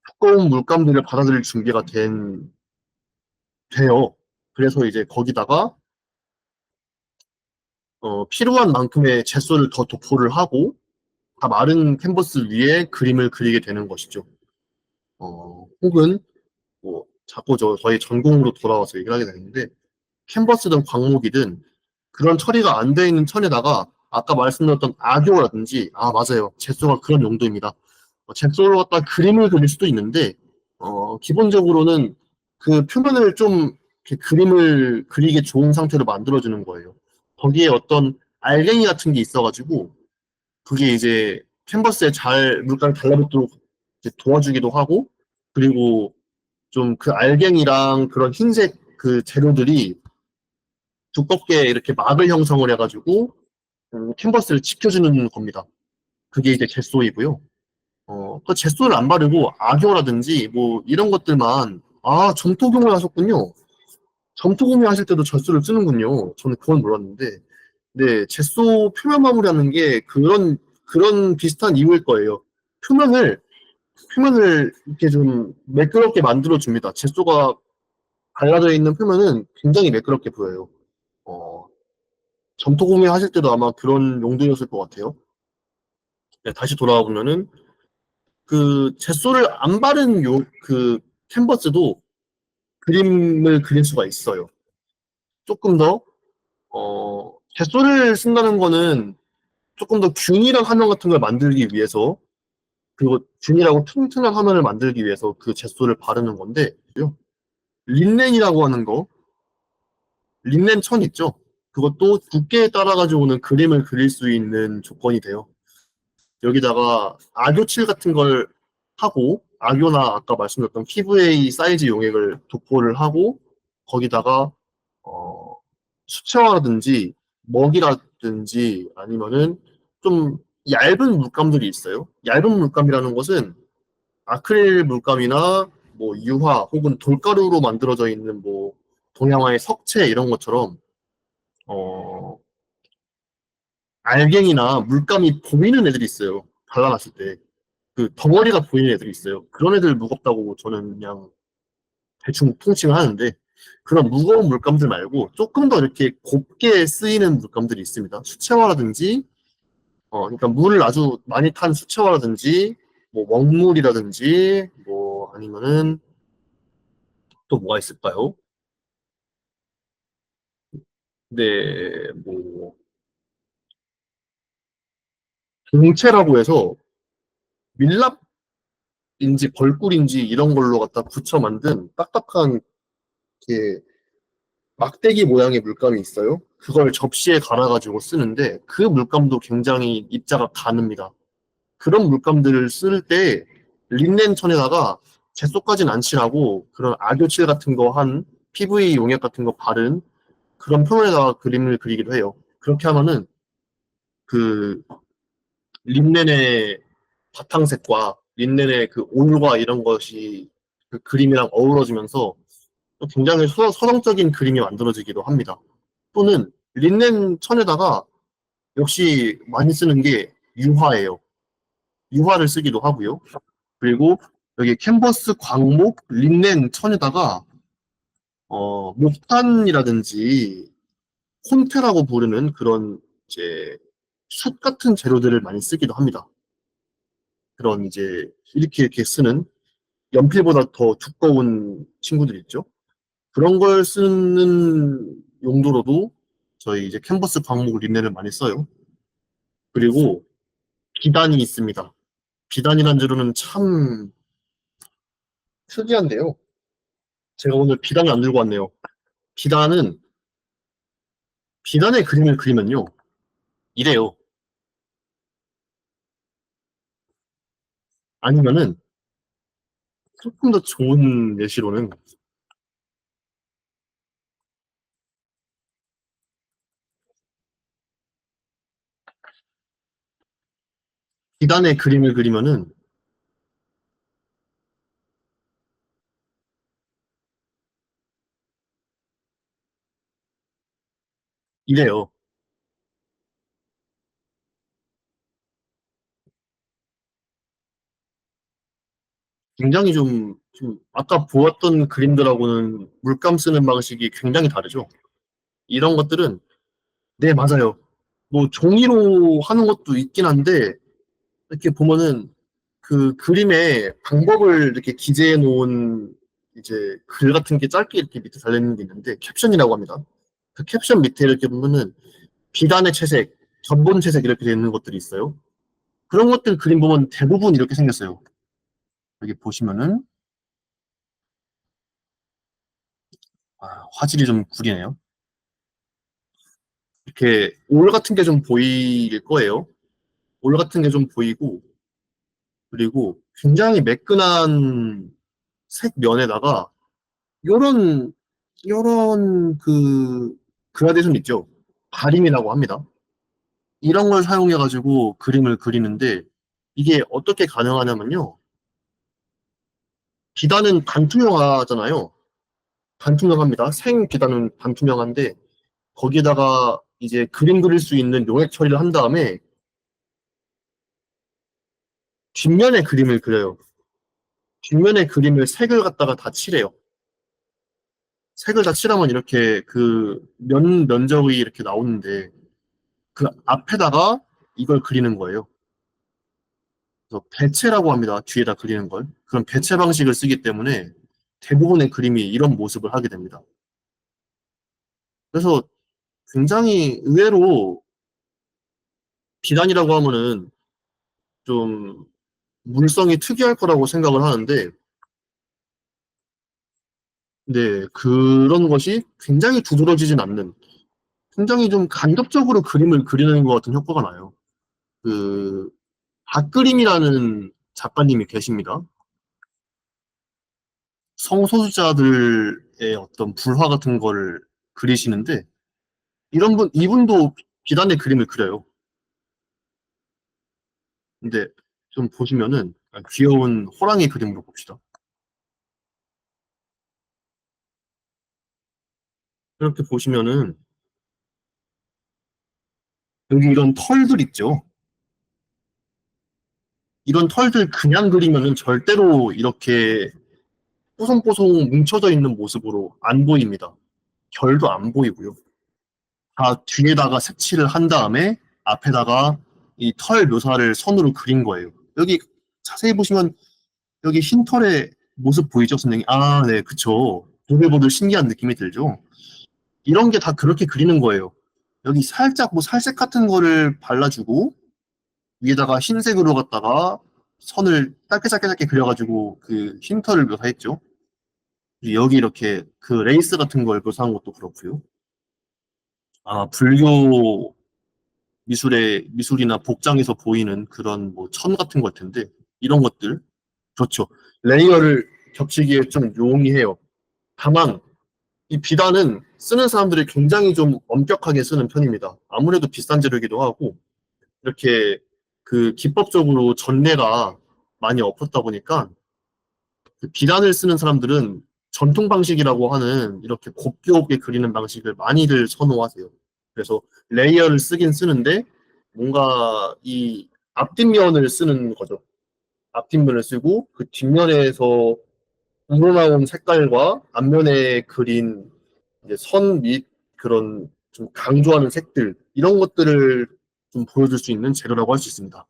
Speaker 1: 두꺼운 물감들을 받아들일 준비가 돼요. 그래서 이제 거기다가 필요한 만큼의 젯소를 더 도포를 하고 다 마른 캔버스 위에 그림을 그리게 되는 것이죠. 혹은 뭐 자꾸 저희 전공으로 돌아와서 얘기를 하게 되는데 캔버스든 광목이든 그런 처리가 안 돼 있는 천에다가 아까 말씀드렸던 악교라든지 맞아요. 젯소가 그런 용도입니다. 젯소로 갖다 그림을 그릴 수도 있는데 기본적으로는 그 표면을 좀 이렇게 그림을 그리기 좋은 상태로 만들어주는 거예요. 거기에 어떤 알갱이 같은 게 있어가지고 그게 이제 캔버스에 잘 물감이 달라붙도록 이제 도와주기도 하고 그리고 좀 그 알갱이랑 그런 흰색 그 재료들이 두껍게 이렇게 막을 형성을 해가지고 캔버스를 지켜주는 겁니다. 그게 이제 젯소이고요. 그 젯소를 안 바르고 악효라든지 뭐 이런 것들만 점토공을 하셨군요. 점토공예 하실 때도 젯소를 쓰는군요. 저는 그건 몰랐는데. 네, 젯소 표면 마무리하는 게 그런 비슷한 이유일 거예요. 표면을 표면을 이렇게 좀 매끄럽게 만들어 줍니다. 젯소가 발라져 있는 표면은 굉장히 매끄럽게 보여요. 어, 점토공예 하실 때도 아마 그런 용도였을 것 같아요. 네, 다시 돌아와 보면은 그 젯소를 안 바른 그 캔버스도 그림을 그릴 수가 있어요. 조금 더 젯소를 쓴다는 거는 조금 더 균일한 화면 같은 걸 만들기 위해서 그리고 균일하고 튼튼한 화면을 만들기 위해서 그 젯소를 바르는 건데 린넨이라고 하는 거 린넨 천 있죠? 그것도 두께에 따라 가지고는 그림을 그릴 수 있는 조건이 돼요. 여기다가 악교칠 같은 걸 하고 악교나 아까 말씀드렸던 PVA 사이즈 용액을 도포를 하고 거기다가 어, 수채화라든지 먹이라든지 아니면은 좀 얇은 물감들이 있어요. 얇은 물감이라는 것은 아크릴 물감이나 뭐 유화 혹은 돌가루로 만들어져 있는 뭐 동양화의 석체 이런 것처럼 어, 알갱이나 물감이 보이는 애들이 있어요. 발라놨을 때. 그 덩어리가 보이는 애들이 있어요. 그런 애들 무겁다고 저는 그냥 대충 통칭을 하는데 그런 무거운 물감들 말고 조금 더 이렇게 곱게 쓰이는 물감들이 있습니다. 수채화라든지 그러니까 물을 아주 많이 탄 수채화라든지 뭐 먹물이라든지 뭐 아니면은 또 뭐가 있을까요? 네, 뭐 동체라고 해서 밀랍인지 벌꿀인지 이런 걸로 갖다 붙여 만든 딱딱한 이렇게 막대기 모양의 물감이 있어요. 그걸 접시에 갈아가지고 쓰는데 그 물감도 굉장히 입자가 가늡니다. 그런 물감들을 쓸 때 린넨 천에다가 젯소까지는 안 칠하고 그런 악교칠 같은 거 한 PV 용액 같은 거 바른 그런 표면에다가 그림을 그리기도 해요. 그렇게 하면은 그 린넨의 바탕색과 린넨의 그 올과 이런 것이 그 그림이랑 어우러지면서 굉장히 서정적인 그림이 만들어지기도 합니다. 또는 린넨 천에다가 역시 많이 쓰는 게 유화예요. 유화를 쓰기도 하고요. 그리고 여기 캔버스 광목 린넨 천에다가 목탄이라든지 콘테라고 부르는 그런 이제 숯 같은 재료들을 많이 쓰기도 합니다. 그런 이제 이렇게 쓰는 연필보다 더 두꺼운 친구들 있죠. 그런 걸 쓰는 용도로도 저희 이제 캔버스 광목 린넨을 많이 써요. 그리고 비단이 있습니다. 비단이라는 재료는 참 특이한데요. 제가 오늘 비단을 안 들고 왔네요. 비단은 비단의 그림을 그리면요. 이래요. 아니면은 조금 더 좋은 예시로는 비단의 그림을 그리면은 이래요. 굉장히 좀 아까 보았던 그림들하고는 물감 쓰는 방식이 굉장히 다르죠. 이런 것들은 네, 맞아요. 뭐 종이로 하는 것도 있긴 한데 이렇게 보면은 그 그림의 방법을 이렇게 기재해 놓은 이제 글 같은 게 짧게 이렇게 밑에 달려 있는 게 있는데 캡션이라고 합니다. 그 캡션 밑에 이렇게 보면은 비단의 채색, 견본 채색 이렇게 되어 있는 것들이 있어요. 그런 것들 그림 보면 대부분 이렇게 생겼어요. 여기 보시면은 화질이 좀 구리네요. 이렇게 올 같은 게 좀 보일 거예요. 올 같은 게 좀 보이고 그리고 굉장히 매끈한 색 면에다가 요런 요런 그 그라데이션 있죠. 바림이라고 합니다. 이런 걸 사용해 가지고 그림을 그리는데 이게 어떻게 가능하냐면요. 비단은 반투명하잖아요. 반투명합니다. 생 비단은 반투명한데 거기에다가 이제 그림 그릴 수 있는 용액 처리를 한 다음에 뒷면에 그림을 그려요. 뒷면에 그림을 색을 갖다가 다 칠해요. 색을 다 칠하면 이렇게 그 면적이 이렇게 나오는데 그 앞에다가 이걸 그리는 거예요. 그래서 배체라고 합니다. 뒤에다 그리는 걸. 그런 배체 방식을 쓰기 때문에 대부분의 그림이 이런 모습을 하게 됩니다. 그래서 굉장히 의외로 비단이라고 하면은 좀 물성이 특이할 거라고 생각을 하는데, 네, 그런 것이 굉장히 두드러지진 않는, 굉장히 좀 간접적으로 그림을 그리는 것 같은 효과가 나요. 그, 박그림이라는 작가님이 계십니다. 성소수자들의 어떤 불화 같은 거를 그리시는데, 이분도 비단의 그림을 그려요. 근데 좀 보시면은 귀여운 호랑이 그림으로 봅시다. 이렇게 보시면은 여기 이런 털들 있죠. 이런 털들 그냥 그리면은 절대로 이렇게 뽀송뽀송 뭉쳐져 있는 모습으로 안 보입니다. 결도 안 보이고요. 다 뒤에다가 색칠을 한 다음에 앞에다가 이 털 묘사를 선으로 그린 거예요. 여기 자세히 보시면 여기 흰 털의 모습 보이죠, 선생님? 아, 네, 그쵸. 보들보들 신기한 느낌이 들죠. 이런 게 다 그렇게 그리는 거예요. 여기 살짝 뭐 살색 같은 거를 발라주고 위에다가 흰색으로 갖다가 선을 짧게 그려가지고 그 흰털을 묘사했죠. 여기 이렇게 그 레이스 같은 걸 묘사한 것도 그렇고요. 불교 미술이나 복장에서 보이는 그런 뭐 천 같은 걸 텐데 이런 것들 그렇죠. 레이어를 겹치기에 좀 용이해요. 다만 이 비단은 쓰는 사람들이 굉장히 좀 엄격하게 쓰는 편입니다. 아무래도 비싼 재료이기도 하고 이렇게 그 기법적으로 전례가 많이 엎었다 보니까 그 비단을 쓰는 사람들은 전통 방식이라고 하는 이렇게 곱게 그리는 방식을 많이들 선호하세요. 그래서 레이어를 쓰긴 쓰는데 뭔가 이 앞뒷면을 쓰는 거죠. 앞뒷면을 쓰고 그 뒷면에서 우러나온 색깔과 앞면에 그린 이제 선 및 그런 좀 강조하는 색들 이런 것들을 좀 보여줄 수 있는 재료라고 할 수 있습니다.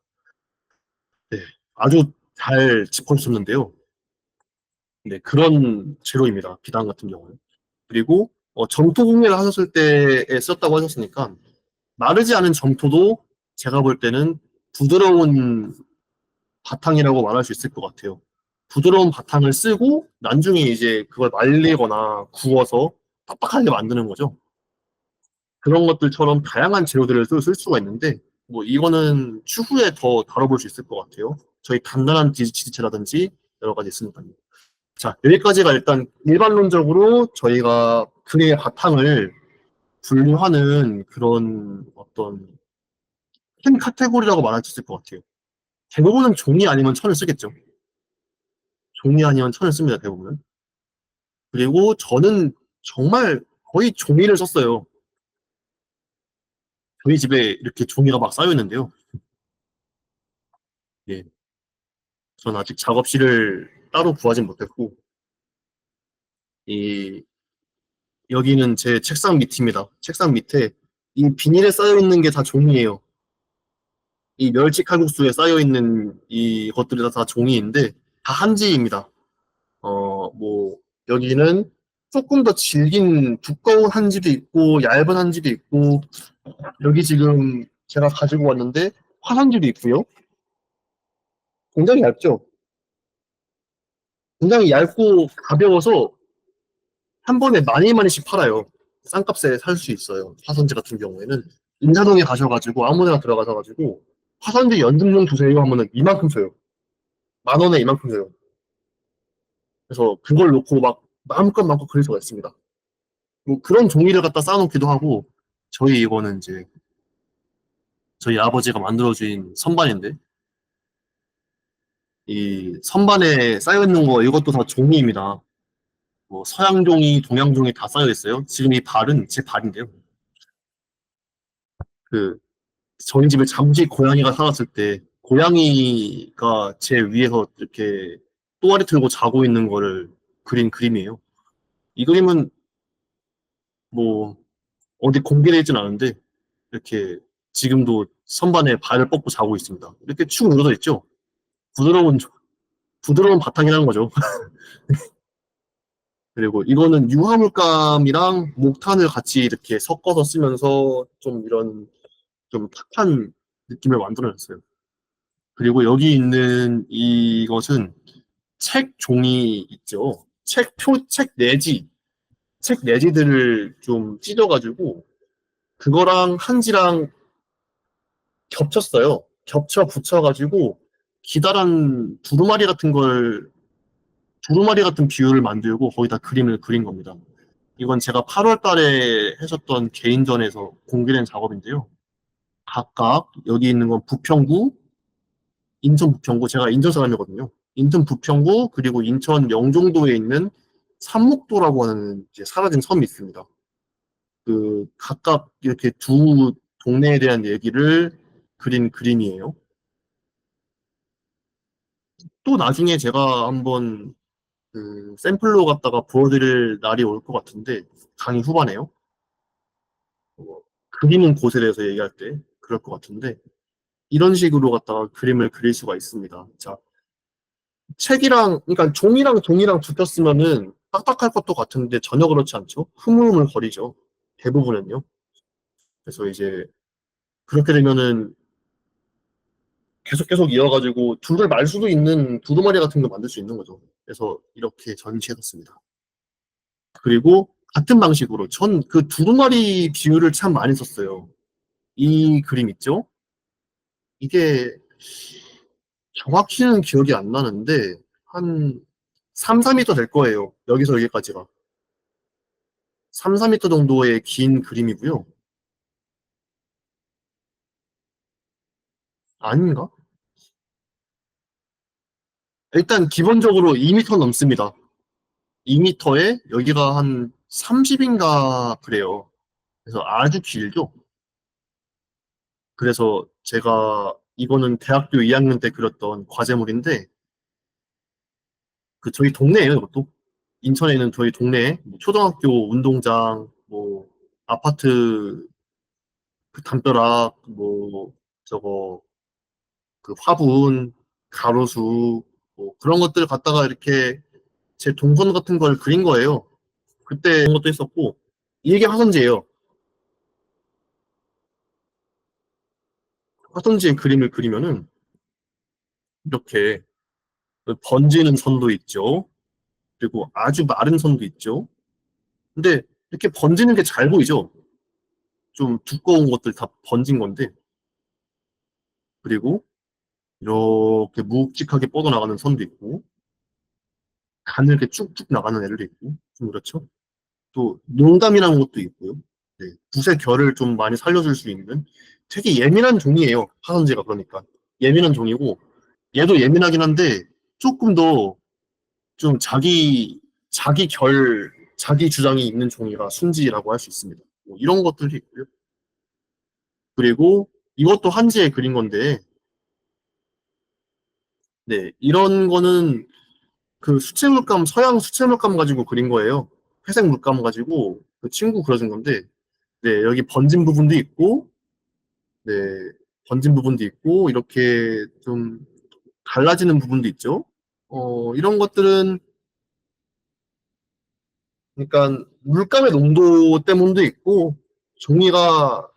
Speaker 1: 네, 아주 잘 짚어주셨는데요. 네, 그런 재료입니다. 비단 같은 경우는. 그리고 점토 공예를 하셨을 때에 썼다고 하셨으니까 마르지 않은 점토도 제가 볼 때는 부드러운 바탕이라고 말할 수 있을 것 같아요. 부드러운 바탕을 쓰고 나중에 이제 그걸 말리거나 구워서 빡빡하게 만드는 거죠. 그런 것들처럼 다양한 재료들을 쓸 수가 있는데 뭐 이거는 추후에 더 다뤄볼 수 있을 것 같아요. 저희 단단한 지지체라든지 여러 가지 있으니까요. 자, 여기까지가 일단 일반론적으로 저희가 글의 바탕을 분류하는 그런 어떤 큰 카테고리라고 말할 수 있을 것 같아요. 대부분은 종이 아니면 천을 쓰겠죠. 종이 아니면 천을 씁니다, 대부분은. 그리고 저는 정말 거의 종이를 썼어요. 저희 집에 이렇게 종이가 막 쌓여 있는데요. 예. 전 아직 작업실을 따로 구하진 못했고, 이, 여기는 제 책상 밑입니다. 책상 밑에 이 비닐에 쌓여 있는 게 다 종이에요. 이 멸치 칼국수에 쌓여 있는 이것들이 다 종이인데, 다 한지입니다. 뭐, 여기는 조금 더 질긴 두꺼운 한지도 있고, 얇은 한지도 있고, 여기 지금 제가 가지고 왔는데, 화산지도 있고요. 굉장히 얇죠? 굉장히 얇고 가벼워서 한 번에 많이 많이씩 팔아요. 싼 값에 살 수 있어요. 화산지 같은 경우에는. 인사동에 가셔가지고 아무 데나 들어가셔가지고 화산지 연금용 주세요 하면은 이만큼 줘요. 만 원에 이만큼 줘요. 그래서 그걸 놓고 막 마음껏 그릴 수가 있습니다. 뭐 그런 종이를 갖다 쌓아놓기도 하고 저희 이거는 이제 저희 아버지가 만들어주신 선반인데 이 선반에 쌓여있는 거 이것도 다 종이입니다. 뭐 서양 종이, 동양 종이 다 쌓여 있어요. 지금 이 발은 제 발인데요. 그 저희 집에 잠시 고양이가 살았을 때 고양이가 제 위에서 이렇게 또아리 틀고 자고 있는 거를 그린 그림이에요. 이 그림은 뭐 어디 공개되어 있진 않은데 이렇게 지금도 선반에 발을 뻗고 자고 있습니다. 이렇게 축 늘어져 있죠. 부드러운 부드러운 바탕이라는 거죠. 그리고 이거는 유화물감이랑 목탄을 같이 이렇게 섞어서 쓰면서 좀 이런 좀 탁한 느낌을 만들어냈어요. 그리고 여기 있는 이것은 책 종이 있죠. 책 내지들을 좀 찢어가지고 그거랑 한지랑 겹쳤어요. 겹쳐 붙여가지고 기다란 두루마리 같은 비율을 만들고 거기다 그림을 그린 겁니다. 이건 제가 8월 달에 하셨던 개인전에서 공개된 작업인데요. 각각 여기 있는 건 부평구, 인천 부평구, 제가 인천 사람이거든요. 인천 부평구, 그리고 인천 영종도에 있는 삼목도라고 하는 이제 사라진 섬이 있습니다. 그 각각 이렇게 두 동네에 대한 얘기를 그린 그림이에요. 또 나중에 제가 한번 그 샘플로 갖다가 보여드릴 날이 올 것 같은데 강의 후반에요. 그리는 곳에 대해서 얘기할 때 그럴 것 같은데 이런 식으로 갖다가 그림을 그릴 수가 있습니다. 자, 책이랑 그러니까 종이랑 붙였으면은 딱딱할 것도 같은데 전혀 그렇지 않죠. 흐물흐물 거리죠. 대부분은요. 그래서 이제 그렇게 되면은 계속 이어가지고 둘을 말 수도 있는 두루마리 같은 거 만들 수 있는 거죠. 그래서 이렇게 전시해뒀습니다. 그리고 같은 방식으로 전 그 두루마리 비율을 참 많이 썼어요. 이 그림 있죠? 이게 정확히는 기억이 안 나는데 한 3, 4m 될 거예요. 여기서 여기까지가. 3, 4m 정도의 긴 그림이고요. 아닌가? 일단 기본적으로 2m 넘습니다. 2m에 여기가 한 30인가 그래요. 그래서 아주 길죠. 그래서 제가 이거는 대학교 2학년 때 그렸던 과제물인데 그 저희 동네에요, 이것도. 인천에 있는 저희 동네에 뭐 초등학교 운동장, 뭐 아파트 그 담벼락, 뭐 저거 그 화분, 가로수 뭐 그런 것들 갖다가 이렇게 제 동선 같은 걸 그린 거예요. 그때 그런 것도 했었고 이게 화선지예요. 화선지의 그림을 그리면은 이렇게 번지는 선도 있죠. 그리고 아주 마른 선도 있죠. 근데 이렇게 번지는 게 잘 보이죠. 좀 두꺼운 것들 다 번진 건데 그리고 이렇게 묵직하게 뻗어나가는 선도 있고 가늘게 쭉쭉 나가는 애들도 있고 좀 그렇죠. 또 농담이라는 것도 있고요. 네, 붓의 결을 좀 많이 살려줄 수 있는 되게 예민한 종이에요. 파선지가 그러니까 예민한 종이고 얘도 예민하긴 한데 조금 더 좀 자기 주장이 있는 종이가 순지라고 할 수 있습니다. 뭐 이런 것들이 있고요. 그리고 이것도 한지에 그린 건데, 네, 이런 거는 그 서양 수채 물감 가지고 그린 거예요. 회색 물감 가지고 그 친구 그려준 건데, 네, 여기 번진 부분도 있고, 네, 번진 부분도 있고, 이렇게 좀 갈라지는 부분도 있죠. 이런 것들은, 그러니까 물감의 농도 때문도 있고, 종이가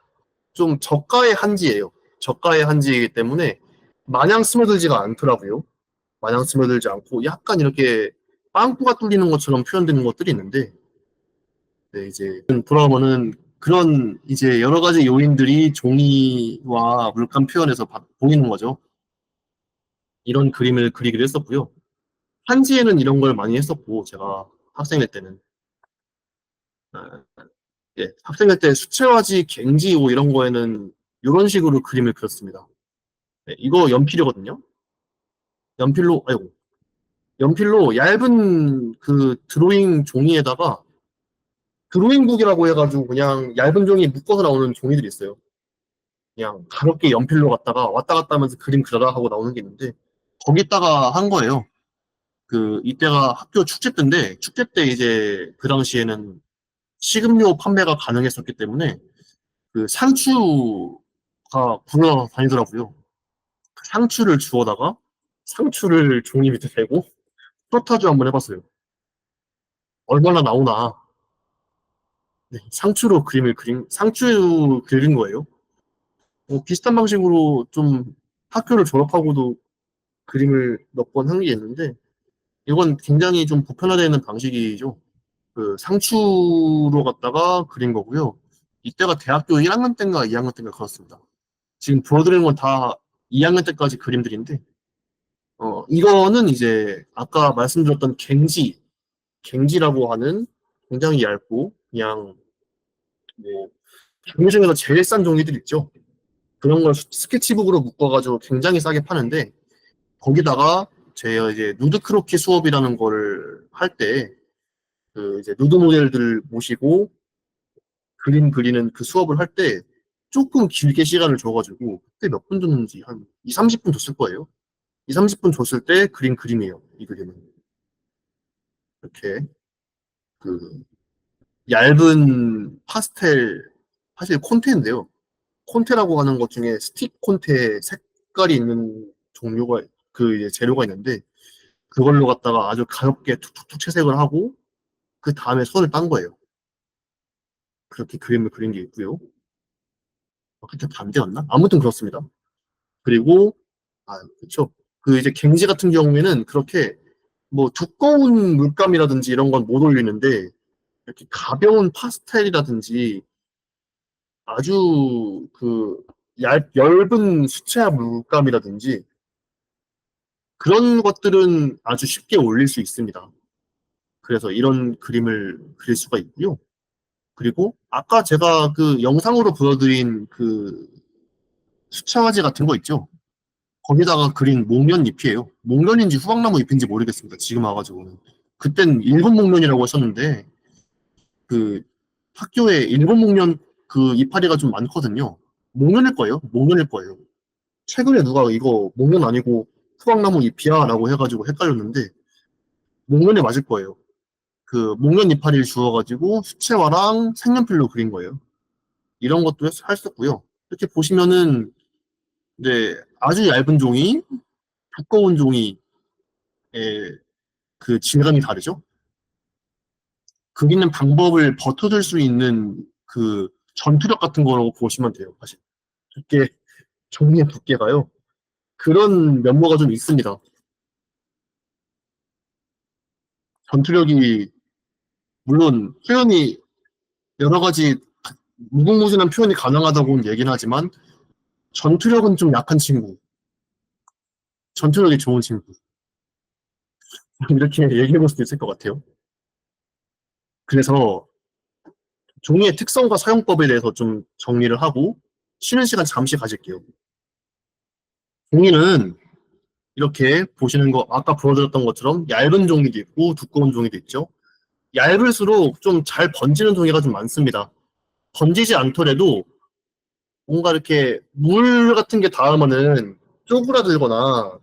Speaker 1: 좀 저가의 한지예요. 저가의 한지이기 때문에 마냥 스며들지가 않더라고요. 마냥 스며들지 않고 약간 이렇게 빵꾸가 뚫리는 것처럼 표현되는 것들이 있는데, 네, 이제 돌아보면은 그런 이제 여러 가지 요인들이 종이와 물감 표현에서 보이는 거죠. 이런 그림을 그리기도 했었고요. 한지에는 이런 걸 많이 했었고, 제가 학생일 때는. 아, 예, 학생일 때 수채화지, 갱지호 이런 거에는 이런 식으로 그림을 그렸습니다. 네, 이거 연필이거든요. 아이고, 연필로 얇은 그 드로잉 종이에다가 드로잉북이라고 해가지고 그냥 얇은 종이 묶어서 나오는 종이들이 있어요. 그냥 가볍게 연필로 갔다가 왔다 갔다 하면서 그림 그려라 하고 나오는 게 있는데 거기다가 한 거예요. 이때가 학교 축제 때인데 축제 때 이제 그 당시에는 식음료 판매가 가능했었기 때문에 그 상추가 굴러다니더라고요. 그 상추를 주워다가 상추를 종이 밑에 대고 프로타주 한번 해봤어요. 얼마나 나오나. 네, 상추 그린 거예요. 비슷한 방식으로 좀 학교를 졸업하고도 그림을 몇 번 한 게 있는데, 이건 굉장히 좀 보편화되어 있는 방식이죠. 그 상추로 갔다가 그린 거고요. 이때가 대학교 1학년 때인가 2학년 때인가 그렇습니다. 지금 보여드리는 건 다 2학년 때까지 그림들인데, 이거는 이제 아까 말씀드렸던 갱지라고 하는 굉장히 얇고, 그냥 뭐, 종이 중에서 제일 싼 종이들 있죠. 그런 걸 스케치북으로 묶어가지고 굉장히 싸게 파는데, 거기다가 제가 이제 누드 크로키 수업이라는 거를 할 때, 그 이제 누드 모델들 모시고 그림 그리는 그 수업을 할 때 조금 길게 시간을 줘가지고, 그때 몇 분 줬는지 한 2, 30분 줬을 거예요. 2, 30분 줬을 때 그린 그림이에요. 이 그림은. 이렇게 그 얇은 사실 콘테인데요. 콘테라고 하는 것 중에 스틱 콘테 색깔이 있는 종류가, 그 이제 재료가 있는데, 그걸로 갖다가 아주 가볍게 툭툭툭 채색을 하고 그 다음에 손을 딴 거예요. 그렇게 그림을 그린 게 있고요. 그때 반대였나? 아무튼 그렇습니다. 그리고 그렇죠. 그 이제 갱지 같은 경우에는 그렇게 뭐 두꺼운 물감이라든지 이런 건 못 올리는데 이렇게 가벼운 파스텔이라든지 아주 얇은 수채화 물감이라든지 그런 것들은 아주 쉽게 올릴 수 있습니다. 그래서 이런 그림을 그릴 수가 있고요. 그리고 아까 제가 그 영상으로 보여드린 그 수채화지 같은 거 있죠? 거기다가 그린 목련 잎이에요. 목련인지 후박나무 잎인지 모르겠습니다. 지금 와가지고는. 그땐 일본 목련이라고 하셨는데 그 학교에 일본 목련 그 이파리가 좀 많거든요. 목련일 거예요. 목련일 거예요. 최근에 누가 이거 목련 아니고 후박나무 잎이야 라고 해가지고 헷갈렸는데 목련에 맞을 거예요. 그 목련 이파리를 주워가지고 수채화랑 색연필로 그린 거예요. 이런 것도 할 수 있고요. 이렇게 보시면은 네, 아주 얇은 종이, 두꺼운 종이의 그 질감이 다르죠. 그리는 방법을 버텨줄 수 있는 그 전투력 같은 거라고 보시면 돼요. 사실 종이의 두께가요. 그런 면모가 좀 있습니다. 전투력이 물론 표현이 여러 가지 무궁무진한 표현이 가능하다고는 얘기는 하지만 전투력은 좀 약한 친구, 전투력이 좋은 친구 이렇게 얘기해 볼 수도 있을 것 같아요. 그래서 종이의 특성과 사용법에 대해서 좀 정리를 하고 쉬는 시간 잠시 가질게요. 종이는 이렇게 보시는 거, 아까 보여드렸던 것처럼 얇은 종이도 있고 두꺼운 종이도 있죠. 얇을수록 좀 잘 번지는 종이가 좀 많습니다. 번지지 않더라도 뭔가 이렇게 물 같은 게 닿으면은 쪼그라들거나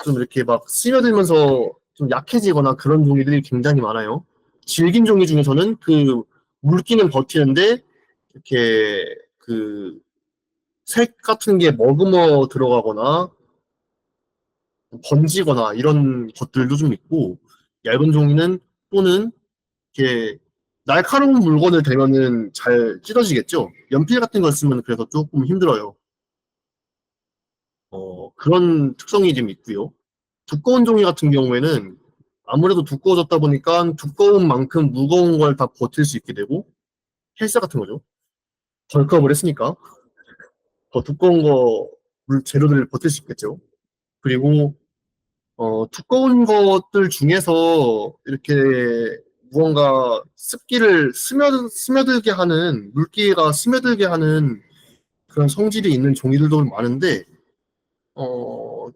Speaker 1: 좀 이렇게 막 스며들면서 좀 약해지거나 그런 종이들이 굉장히 많아요. 질긴 종이 중에서는 그 물기는 버티는데 이렇게 그 색 같은 게 머금어 들어가거나 번지거나 이런 것들도 좀 있고, 얇은 종이는 또는 이렇게 날카로운 물건을 대면은 잘 찢어지겠죠. 연필 같은 걸 쓰면 그래서 조금 힘들어요. 그런 특성이 좀 있고요. 두꺼운 종이 같은 경우에는 아무래도 두꺼워졌다 보니까 두꺼운 만큼 무거운 걸 다 버틸 수 있게 되고, 헬스 같은 거죠. 벌크업을 했으니까 더 두꺼운 거 재료들을 버틸 수 있겠죠. 그리고 두꺼운 것들 중에서 이렇게 무언가 습기를 스며들게 하는, 물기가 스며들게 하는 그런 성질이 있는 종이들도 많은데,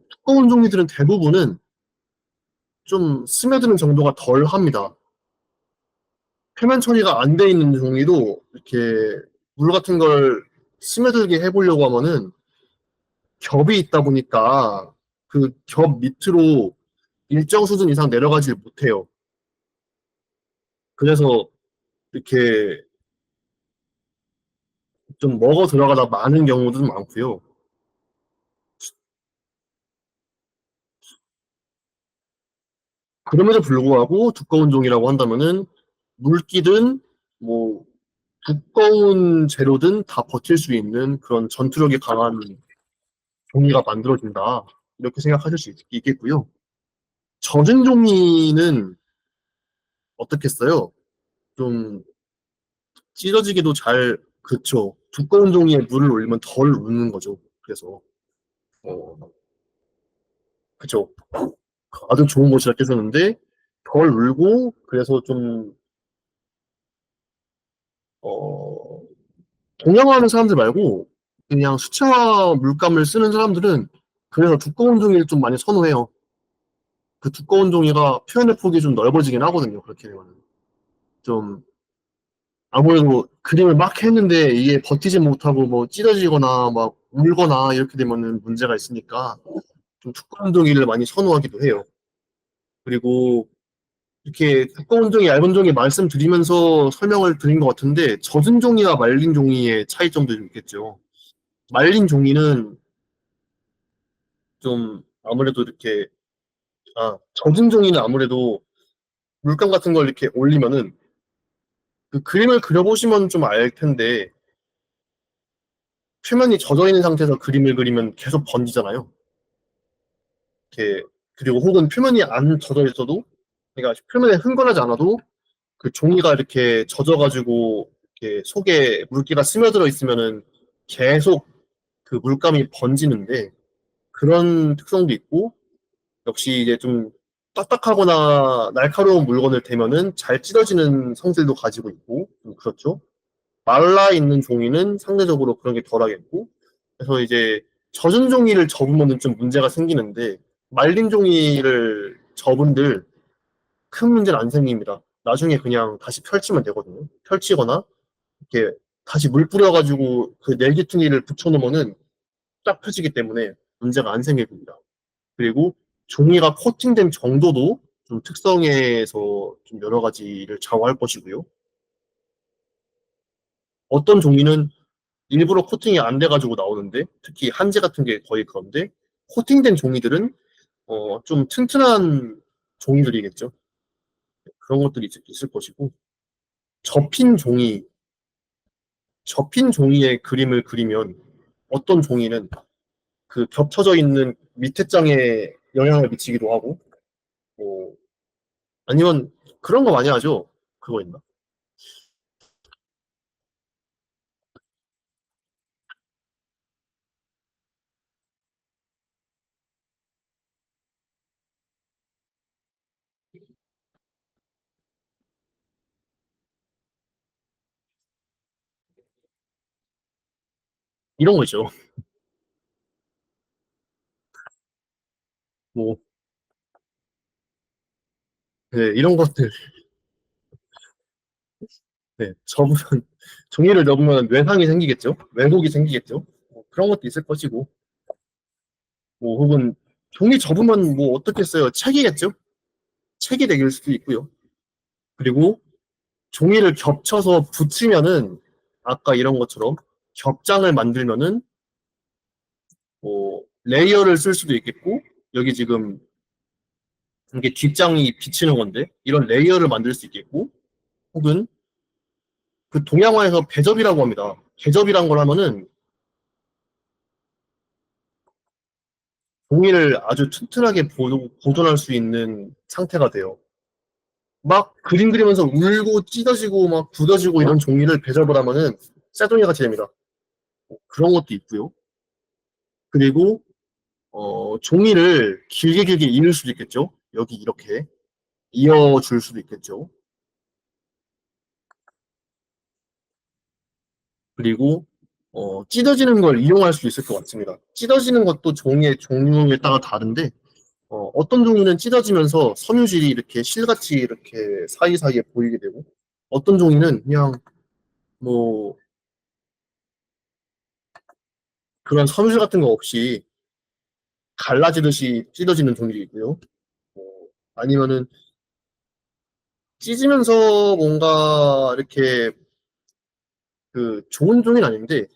Speaker 1: 두꺼운 종이들은 대부분은 좀 스며드는 정도가 덜 합니다. 표면 처리가 안 돼 있는 종이도 이렇게 물 같은 걸 스며들게 해보려고 하면은 겹이 있다 보니까 그 겹 밑으로 일정 수준 이상 내려가지 못해요. 그래서 이렇게 좀 먹어 들어가다 많은 경우도 좀 많고요. 그럼에도 불구하고 두꺼운 종이라고 한다면은 물기든 뭐 두꺼운 재료든 다 버틸 수 있는 그런 전투력이 강한 종이가 만들어진다. 이렇게 생각하실 수 있겠고요. 젖은 종이는 어떻겠어요? 좀 찢어지기도 잘, 그쵸. 두꺼운 종이에 물을 올리면 덜 웃는 거죠. 그래서, 어, 그쵸. 아주 좋은 곳이라 깨졌는데, 덜 울고, 그래서 좀, 어, 동양화하는 사람들 말고, 그냥 수채화 물감을 쓰는 사람들은, 그래서 두꺼운 종이를 좀 많이 선호해요. 그 두꺼운 종이가 표현의 폭이 좀 넓어지긴 하거든요. 그렇게 되면. 좀, 아무래도 그림을 막 했는데 이게 버티지 못하고 뭐 찢어지거나 막 울거나 이렇게 되면은 문제가 있으니까 좀 두꺼운 종이를 많이 선호하기도 해요. 그리고 이렇게 두꺼운 종이, 얇은 종이 말씀드리면서 설명을 드린 것 같은데 젖은 종이와 말린 종이의 차이점도 좀 있겠죠. 말린 종이는 좀 아무래도 이렇게, 젖은 종이는 아무래도 물감 같은 걸 이렇게 올리면은 그 그림을 그려보시면 좀 알 텐데 표면이 젖어 있는 상태에서 그림을 그리면 계속 번지잖아요. 이렇게, 그리고 혹은 표면이 안 젖어 있어도, 그러니까 표면에 흥건하지 않아도 그 종이가 이렇게 젖어가지고 이렇게 속에 물기가 스며들어 있으면은 계속 그 물감이 번지는데 그런 특성도 있고, 역시 이제 좀 딱딱하거나 날카로운 물건을 대면은 잘 찢어지는 성질도 가지고 있고 좀 그렇죠. 말라 있는 종이는 상대적으로 그런 게 덜하겠고, 그래서 이제 젖은 종이를 접으면 좀 문제가 생기는데 말린 종이를 접은들 큰 문제는 안 생깁니다. 나중에 그냥 다시 펼치면 되거든요. 펼치거나 이렇게 다시 물 뿌려가지고 그 넬기퉁이를 붙여놓으면은 쫙 펴지기 때문에 문제가 안 생깁니다. 그리고 종이가 코팅된 정도도 좀 특성에서 좀 여러 가지를 좌우할 것이고요. 어떤 종이는 일부러 코팅이 안 돼가지고 나오는데, 특히 한지 같은 게 거의 그런데, 코팅된 종이들은 좀 튼튼한 종이들이겠죠. 그런 것들이 있을 것이고, 접힌 종이, 접힌 종이에 그림을 그리면 어떤 종이는 그 겹쳐져 있는 밑에 장에 영향을 미치기도 하고, 뭐 아니면 그런 거 많이 하죠. 그거 있나? 이런 거 있죠. 뭐, 네, 이런 것들, 네, 접으면, 종이를 접으면 외상이 생기겠죠? 왜곡이 생기겠죠? 뭐 그런 것도 있을 것이고, 뭐, 혹은, 종이 접으면 뭐, 어떻겠어요? 책이겠죠? 책이 될 수도 있고요. 그리고, 종이를 겹쳐서 붙이면은, 아까 이런 것처럼, 겹장을 만들면은, 뭐, 레이어를 쓸 수도 있겠고, 여기 지금, 이게 뒷장이 비치는 건데, 이런 레이어를 만들 수 있겠고, 혹은, 그 동양화에서 배접이라고 합니다. 배접이란 걸 하면은, 종이를 아주 튼튼하게 보존할 수 있는 상태가 돼요. 막 그림 그리면서 울고 찢어지고 막 굳어지고 이런 종이를 배접을 하면은 쇠종이 같이 됩니다. 그런 것도 있고요. 그리고 종이를 길게 길게 이을 수도 있겠죠. 여기 이렇게 이어줄 수도 있겠죠. 그리고 찢어지는 걸 이용할 수 있을 것 같습니다. 찢어지는 것도 종이의 종류에 따라 다른데 어떤 종이는 찢어지면서 섬유질이 이렇게 실같이 이렇게 사이사이에 보이게 되고 어떤 종이는 그냥 뭐 그런 섬유질 같은 거 없이 갈라지듯이 찢어지는 종이도 있고요. 아니면은 찢으면서 뭔가 이렇게 그 좋은 종이는 아닌데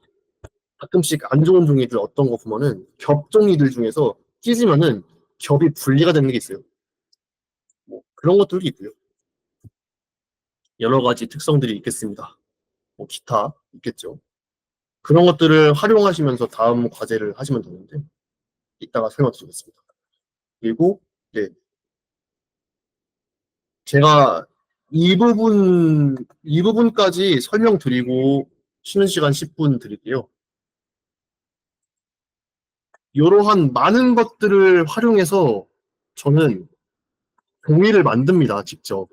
Speaker 1: 가끔씩 안 좋은 종이들 어떤 거 보면은 겹종이들 중에서 찢으면은 겹이 분리가 되는 게 있어요. 뭐 그런 것들도 있고요. 여러 가지 특성들이 있겠습니다. 뭐 기타 있겠죠. 그런 것들을 활용하시면서 다음 과제를 하시면 되는데 이따가 설명드리겠습니다. 그리고 네, 제가 이 부분까지 설명드리고 쉬는 시간 10분 드릴게요. 이러한 많은 것들을 활용해서 저는 종이를 만듭니다, 직접.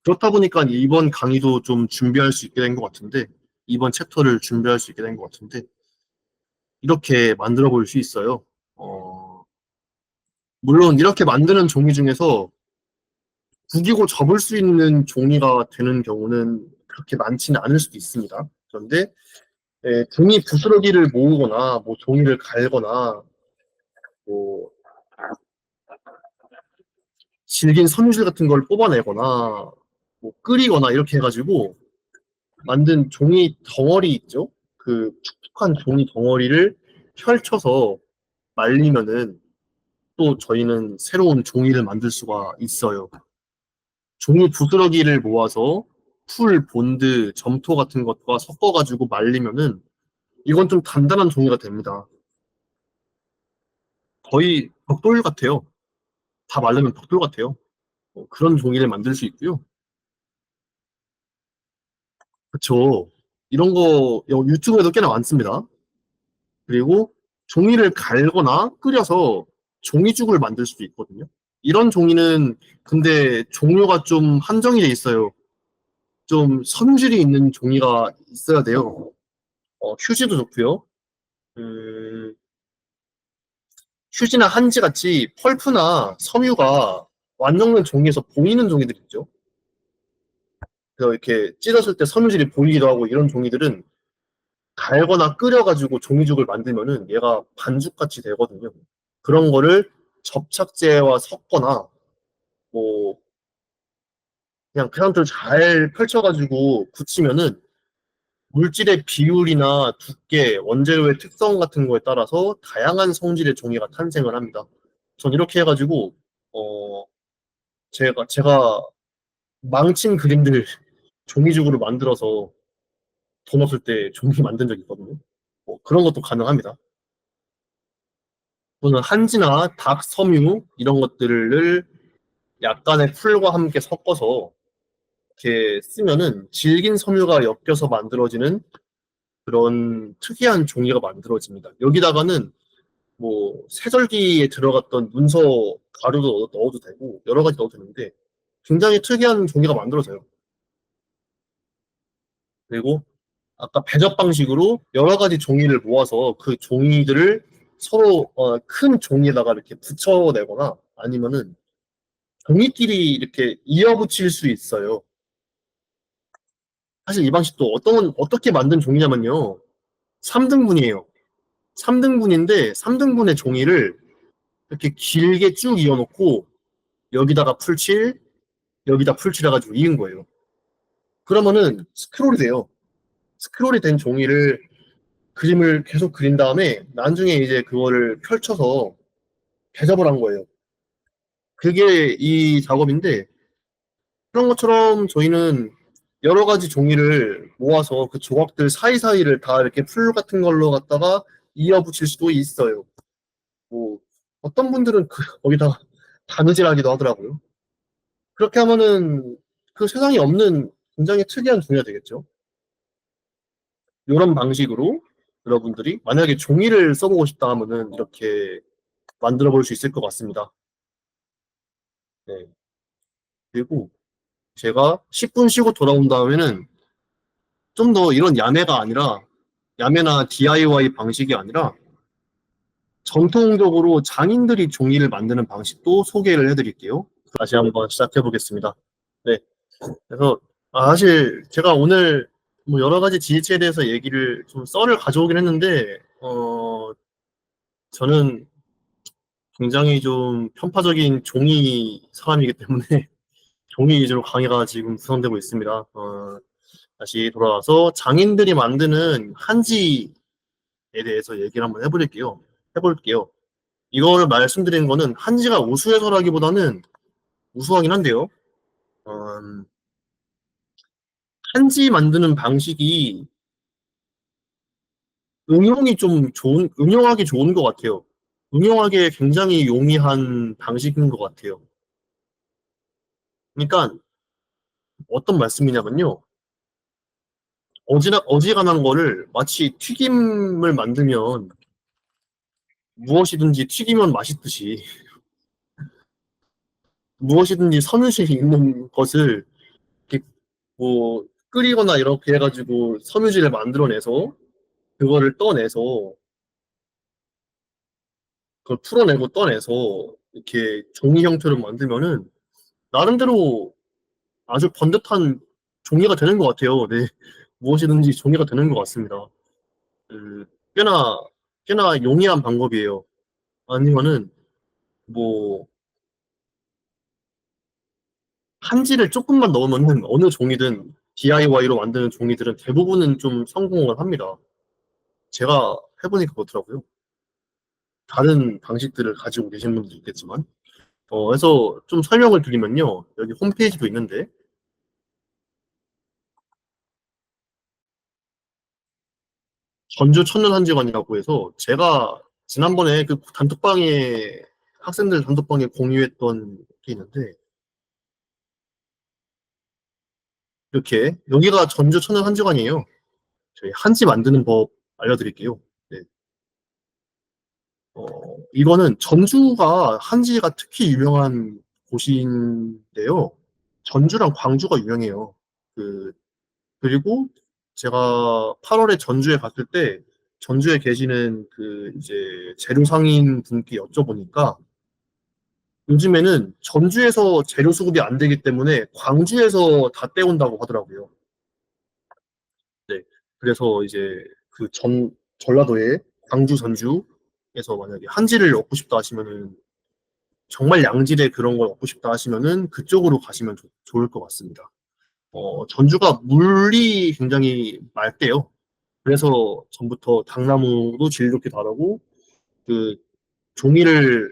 Speaker 1: 그렇다 보니까 이번 강의도 좀 준비할 수 있게 된 것 같은데, 이번 챕터를 준비할 수 있게 된 것 같은데, 이렇게 만들어 볼 수 있어요. 어, 물론 이렇게 만드는 종이 중에서 구기고 접을 수 있는 종이가 되는 경우는 그렇게 많지는 않을 수도 있습니다. 그런데 종이 부스러기를 모으거나 뭐 종이를 갈거나 뭐 질긴 섬유질 같은 걸 뽑아내거나 뭐 끓이거나 이렇게 해가지고 만든 종이 덩어리 있죠? 그 촉촉한 종이 덩어리를 펼쳐서 말리면은 또 저희는 새로운 종이를 만들 수가 있어요. 종이 부스러기를 모아서 풀, 본드, 점토 같은 것과 섞어가지고 말리면은 이건 좀 단단한 종이가 됩니다. 거의 벽돌 같아요. 다 말르면 벽돌 같아요. 그런 종이를 만들 수 있고요. 그쵸. 이런 거 유튜브에도 꽤나 많습니다. 그리고 종이를 갈거나 끓여서 종이죽을 만들 수도 있거든요. 이런 종이는 근데 종류가 좀 한정이 돼 있어요. 좀 섬질이 있는 종이가 있어야 돼요. 휴지도 좋고요. 음, 휴지나 한지 같이 펄프나 섬유가 완성된 종이에서 보이는 종이들 있죠. 그래서 이렇게 찢었을 때 섬유질이 보이기도 하고 이런 종이들은 갈거나 끓여가지고 종이죽을 만들면은 얘가 반죽같이 되거든요. 그런 거를 접착제와 섞거나 뭐 그냥 그 상태로 잘 펼쳐가지고 굳히면은 물질의 비율이나 두께, 원재료의 특성 같은 거에 따라서 다양한 성질의 종이가 탄생을 합니다. 전 이렇게 해가지고 어 제가 망친 그림들 종이죽으로 만들어서 돈 없을 때 종이 만든 적이 있거든요. 뭐 그런 것도 가능합니다. 또는 한지나 닭 섬유 이런 것들을 약간의 풀과 함께 섞어서 이렇게 쓰면은 질긴 섬유가 엮여서 만들어지는 그런 특이한 종이가 만들어집니다. 여기다가는 뭐 세절기에 들어갔던 문서 가루도 넣어도 되고 여러 가지 넣어도 되는데 굉장히 특이한 종이가 만들어져요. 그리고 아까 배접 방식으로 여러 가지 종이를 모아서 그 종이들을 서로 큰 종이에다가 이렇게 붙여내거나 아니면은 종이끼리 이렇게 이어붙일 수 있어요. 사실 이 방식도 어떻게 만든 종이냐면요. 3등분이에요. 3등분인데 3등분의 종이를 이렇게 길게 쭉 이어놓고 여기다가 풀칠, 여기다 풀칠 해가지고 이은 거예요. 그러면은 스크롤이 돼요. 스크롤이 된 종이를 그림을 계속 그린 다음에 나중에 이제 그거를 펼쳐서 배접을 한 거예요. 그게 이 작업인데 그런 것처럼 저희는 여러 가지 종이를 모아서 그 조각들 사이사이를 다 이렇게 풀 같은 걸로 갖다가 이어붙일 수도 있어요. 뭐 어떤 분들은 거기다 바느질하기도 하더라고요. 그렇게 하면은 그 세상에 없는 굉장히 특이한 종이가 되겠죠. 이런 방식으로 여러분들이 만약에 종이를 써보고 싶다 하면은 이렇게 만들어 볼 수 있을 것 같습니다. 네. 그리고 제가 10분 쉬고 돌아온 다음에는 좀 더 이런 야매가 아니라 야매나 DIY 방식이 아니라 전통적으로 장인들이 종이를 만드는 방식도 소개를 해드릴게요. 다시 한번 시작해 보겠습니다. 네. 그래서 사실 제가 오늘 뭐 여러 가지 지혜체에 대해서 얘기를 좀 썰을 가져오긴 했는데 저는 굉장히 좀 편파적인 종이 사람이기 때문에 종이 위주로 강의가 지금 구성되고 있습니다. 다시 돌아와서 장인들이 만드는 한지에 대해서 얘기를 한번 해볼게요. 이거를 말씀드린 거는 한지가 우수해서라기보다는 우수하긴 한데요. 음, 한지 만드는 방식이 응용하기 좋은 것 같아요. 응용하기에 굉장히 용이한 방식인 것 같아요. 그러니까 어떤 말씀이냐면요. 어지간한 거를 마치 튀김을 만들면 무엇이든지 튀기면 맛있듯이 무엇이든지 섬유질이 있는 것을 이렇게 뭐 끓이거나 이렇게 해가지고 섬유질을 만들어내서 그거를 떠내서 그걸 풀어내고 떠내서 이렇게 종이 형태로 만들면은 나름대로 아주 번듯한 종이가 되는 것 같아요. 네. 무엇이든지 종이가 되는 것 같습니다. 그, 꽤나, 꽤나 용이한 방법이에요. 아니면은, 뭐, 한지를 조금만 넣으면은 어느 종이든 DIY로 만드는 종이들은 대부분은 좀 성공을 합니다. 제가 해보니까 그렇더라고요. 다른 방식들을 가지고 계신 분도 있겠지만. 그래서 좀 설명을 드리면요. 여기 홈페이지도 있는데, 전주 천년한지관이라고 해서 제가 지난번에 그 단톡방에 학생들 단톡방에 공유했던 게 있는데 이렇게 여기가 전주 천년한지관이에요. 저희 한지 만드는 법 알려드릴게요. 네. 이거는 전주가 한지가 특히 유명한 곳인데요. 전주랑 광주가 유명해요. 그 그리고 제가 8월에 전주에 갔을 때 전주에 계시는 그 이제 재료 상인 분께 여쭤보니까 요즘에는 전주에서 재료 수급이 안 되기 때문에 광주에서 다 떼온다고 하더라고요. 네. 그래서 이제 그 전라도에 광주, 전주에서 만약에 한지를 얻고 싶다 하시면은 정말 양질의 그런 걸 얻고 싶다 하시면은 그쪽으로 가시면 좋을 것 같습니다. 전주가 물이 굉장히 맑대요. 그래서 전부터 당나무도 질 좋게 다르고 그 종이를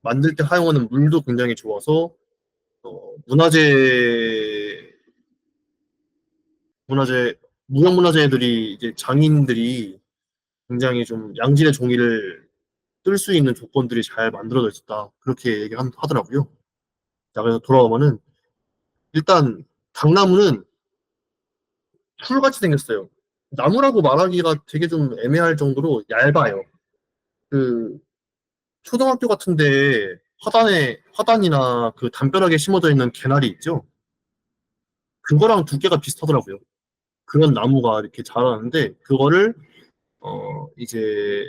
Speaker 1: 만들 때 사용하는 물도 굉장히 좋아서 문화재 무형문화재들이 이제 장인들이 굉장히 좀 양질의 종이를 뜰 수 있는 조건들이 잘 만들어져 있었다 그렇게 얘기하더라고요. 자 그래서 돌아오면은 일단 당나무는 풀같이 생겼어요. 나무라고 말하기가 되게 좀 애매할 정도로 얇아요. 그 초등학교 같은데 화단이나 그 담벼락에 심어져 있는 개나리 있죠? 그거랑 두께가 비슷하더라고요. 그런 나무가 이렇게 자라는데 그거를 이제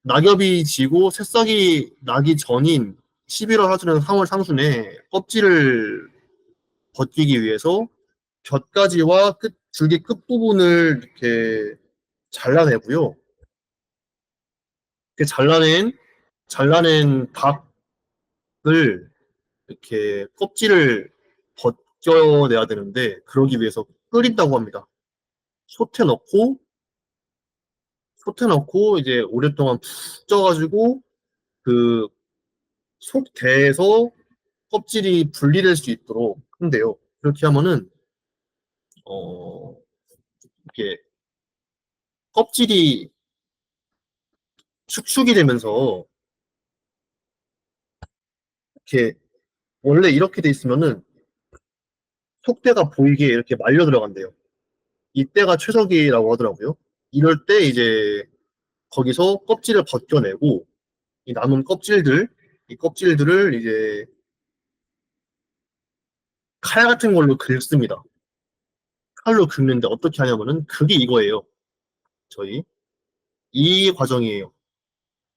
Speaker 1: 낙엽이 지고 새싹이 나기 전인 11월 하순에서 3월 상순에 껍질을 벗기기 위해서 곁가지와 줄기 끝부분을 이렇게 잘라내고요. 이렇게 잘라낸 닭을 이렇게 껍질을 벗겨내야 되는데, 그러기 위해서 끓인다고 합니다. 솥에 넣고, 이제 오랫동안 푹 쪄가지고, 그 속대에서 껍질이 분리될 수 있도록 한대요. 그렇게 하면은, 어, 이렇게 껍질이 축축이 되면서, 이렇게, 원래 이렇게 돼 있으면은, 속대가 보이게 이렇게 말려 들어간대요. 이때가 최적이라고 하더라고요. 이럴 때 이제 거기서 껍질을 벗겨내고 이 남은 이 껍질들을 이제 칼 같은 걸로 긁습니다. 칼로 긁는데 어떻게 하냐면은 그게 이거예요. 저희 이 과정이에요.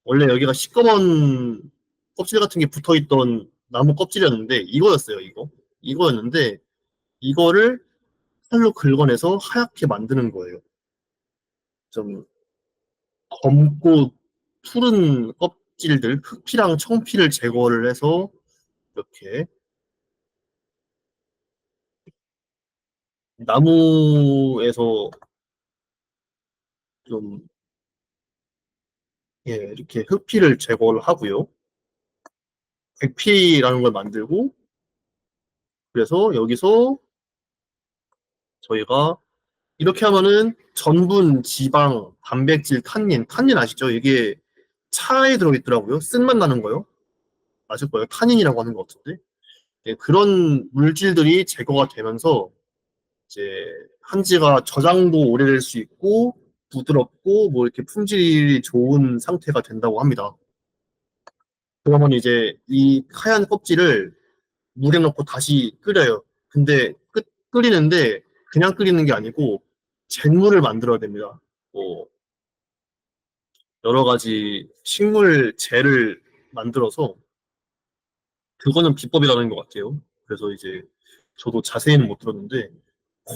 Speaker 1: 원래 여기가 시꺼먼 껍질 같은 게 붙어 있던 나무 껍질이었는데 이거였어요. 이거였는데 이거를 칼로 긁어내서 하얗게 만드는 거예요. 좀 검고 푸른 껍질들, 흙피랑 청피를 제거를 해서 이렇게 나무에서 좀, 예, 이렇게 흙피를 제거를 하고요. 백피라는 걸 만들고, 그래서 여기서 저희가 이렇게 하면은 전분, 지방, 단백질, 탄닌 아시죠? 이게 차에 들어있더라고요. 쓴맛 나는 거요. 아실 거예요. 타닌이라고 하는 것 같은데. 예, 그런 물질들이 제거가 되면서 이제 한지가 저장도 오래될 수 있고 부드럽고 뭐 이렇게 품질이 좋은 상태가 된다고 합니다. 그러면 이제 이 하얀 껍질을 물에 넣고 다시 끓여요. 근데 끓이는데 그냥 끓이는 게 아니고 잿물을 만들어야 됩니다. 뭐 여러 가지 식물 젤을 만들어서 그거는 비법이라는 것 같아요. 그래서 이제 저도 자세히는 못 들었는데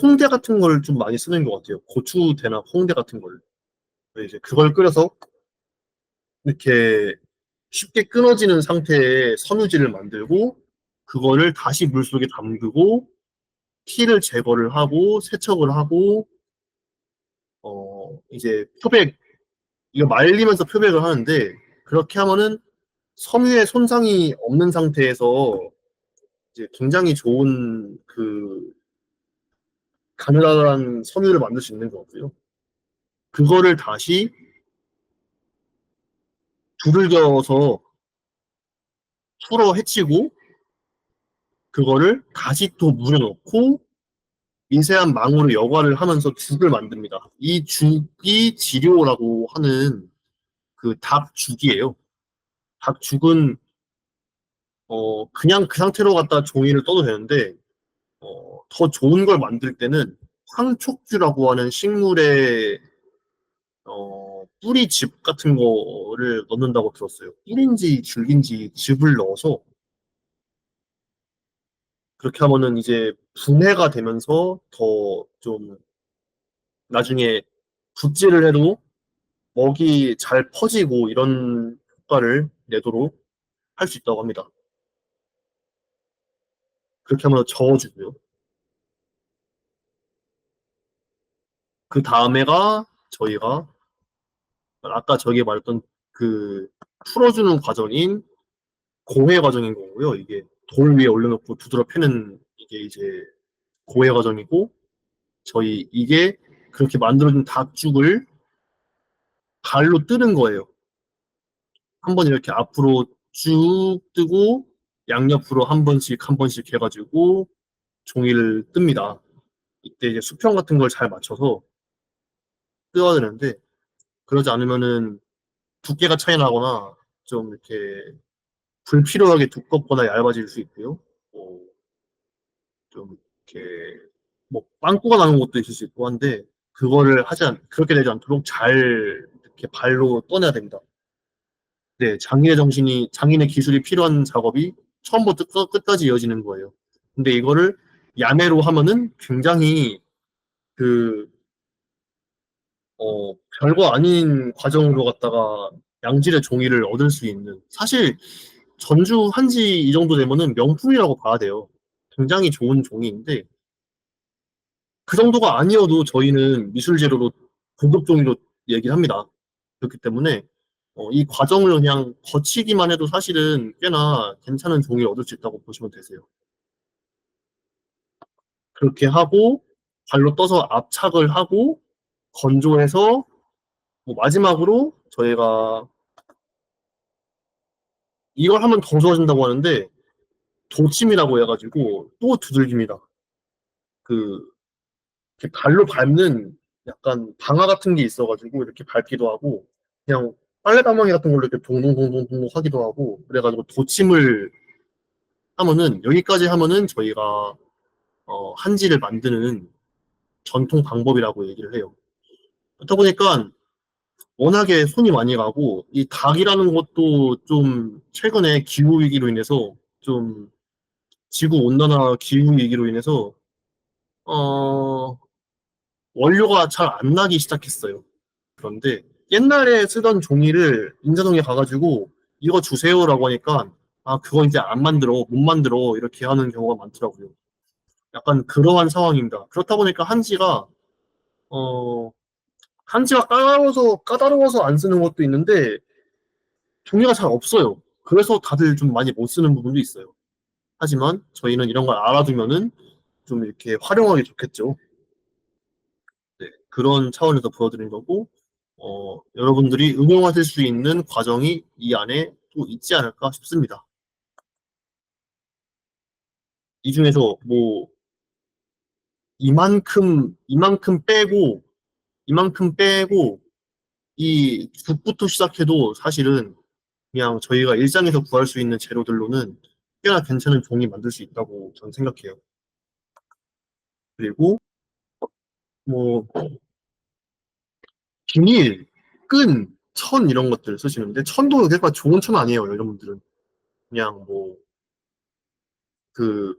Speaker 1: 홍대 같은 걸 좀 많이 쓰는 것 같아요. 고추대나 홍대 같은 걸. 이제 그걸 끓여서 이렇게 쉽게 끊어지는 상태의 섬유질을 만들고 그거를 다시 물속에 담그고 피를 제거를 하고 세척을 하고 이제 이거 말리면서 표백을 하는데 그렇게 하면은 섬유에 손상이 없는 상태에서 이제 굉장히 좋은 그 가느다란 섬유를 만들 수 있는 거고요. 그거를 다시 불을 겨서 풀어 헤치고 그거를 다시 또 물에 넣고 미세한 망으로 여과를 하면서 죽을 만듭니다. 이 죽이 지료라고 하는 그 닭죽이에요. 닭죽은 그냥 그 상태로 갖다 종이를 떠도 되는데 더 좋은 걸 만들 때는 황촉주라고 하는 식물의 뿌리즙 같은 거를 넣는다고 들었어요. 뿌리인지 줄기인지 즙을 넣어서 그렇게 하면은 이제 분해가 되면서 더 좀 나중에 붓질을 해도 먹이 잘 퍼지고 이런 효과를 내도록 할 수 있다고 합니다. 그렇게 하면 저어주고요. 그 다음에가 저희가 아까 저기 말했던 그 풀어주는 과정인 고해 과정인 거고요. 이게 돌 위에 올려놓고 두드러 패는 이게 이제 고해 과정이고 이게 그렇게 만들어진 닭죽을 발로 뜨는 거예요. 한번 이렇게 앞으로 쭉 뜨고 양옆으로 한 번씩 해가지고 종이를 뜹니다. 이때 이제 수평 같은 걸 잘 맞춰서 뜨어야 되는데 그러지 않으면은 두께가 차이 나거나 좀 이렇게 불필요하게 두껍거나 얇아질 수 있고요. 좀 이렇게 뭐 빵꾸가 나는 것도 있을 수 있고 한데 그렇게 되지 않도록 잘 이렇게 발로 떠내야 됩니다. 네, 장인의 기술이 필요한 작업이 처음부터 끝까지 이어지는 거예요. 근데 이거를 야매로 하면은 굉장히 그, 별거 아닌 과정으로 갖다가 양질의 종이를 얻을 수 있는. 사실 전주 한지 이 정도 되면은 명품이라고 봐야 돼요. 굉장히 좋은 종이인데, 그 정도가 아니어도 저희는 미술 재료로 고급 종이로 얘기를 합니다. 그렇기 때문에 이 과정을 그냥 거치기만 해도 사실은 꽤나 괜찮은 종이를 얻을 수 있다고 보시면 되세요. 그렇게 하고 발로 떠서 압착을 하고 건조해서 뭐 마지막으로 저희가 이걸 하면 더 좋아진다고 하는데 도침이라고 해가지고 또 두들깁니다. 그 이렇게 발로 밟는 약간 방아 같은 게 있어가지고 이렇게 밟기도 하고 그냥 빨래가망이 같은 걸로 이렇게 동동동동동 하기도 하고 그래가지고 도침을 하면은 여기까지 하면은 저희가 한지를 만드는 전통 방법이라고 얘기를 해요. 그렇다 보니까 워낙에 손이 많이 가고 이 닭이라는 것도 좀 최근에 기후 위기로 인해서 좀 지구 온난화 기후 위기로 인해서 어 원료가 잘 안 나기 시작했어요. 그런데 옛날에 쓰던 종이를 인자동에 가가지고 이거 주세요라고 하니까 아 그거 이제 안 만들어 못 만들어 이렇게 하는 경우가 많더라고요. 약간 그러한 상황입니다. 그렇다 보니까 어 한지가 까다로워서 안 쓰는 것도 있는데 종이가 잘 없어요. 그래서 다들 좀 많이 못 쓰는 부분도 있어요. 하지만 저희는 이런 걸 알아두면은 좀 이렇게 활용하기 좋겠죠. 네, 그런 차원에서 보여드린 거고, 여러분들이 응용하실 수 있는 과정이 이 안에 또 있지 않을까 싶습니다. 이 중에서 뭐, 이만큼 빼고, 이 죽부터 시작해도 사실은 그냥 저희가 일상에서 구할 수 있는 재료들로는 꽤나 괜찮은 종이 만들 수 있다고 저는 생각해요. 그리고 뭐, 비닐, 끈, 천 이런 것들 쓰시는데, 천도 그렇게 좋은 천 아니에요, 여러분들은. 그냥 뭐, 그,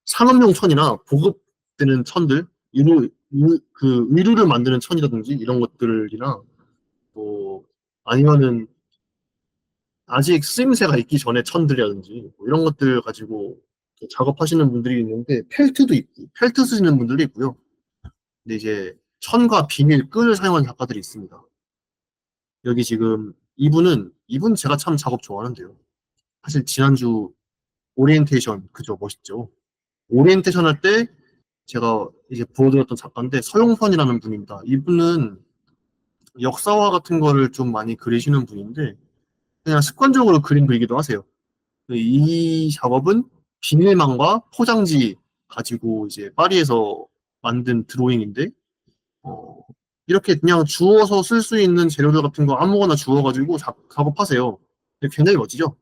Speaker 1: 산업용 천이나 보급되는 천들, 의류를 만드는 천이라든지 이런 것들이나, 뭐, 아니면은 아직 쓰임새가 있기 전에 천들이라든지, 뭐 이런 것들 가지고 작업하시는 분들이 있는데, 펠트 쓰시는 분들도 있고요. 근데 이제 천과 비닐, 끈을 사용하는 작가들이 있습니다. 여기 지금 이분 제가 참 작업 좋아하는데요. 사실 지난주 오리엔테이션 그죠 멋있죠. 오리엔테이션 할 때 제가 이제 보여드렸던 작가인데 서용선이라는 분입니다. 이분은 역사화 같은 거를 좀 많이 그리시는 분인데 그냥 습관적으로 그림 그리기도 하세요. 이 작업은 비닐망과 포장지 가지고 이제 파리에서 만든 드로잉인데 어, 이렇게 그냥 주워서 쓸 수 있는 재료들 같은 거 아무거나 주워가지고 작업하세요. 굉장히 멋지죠?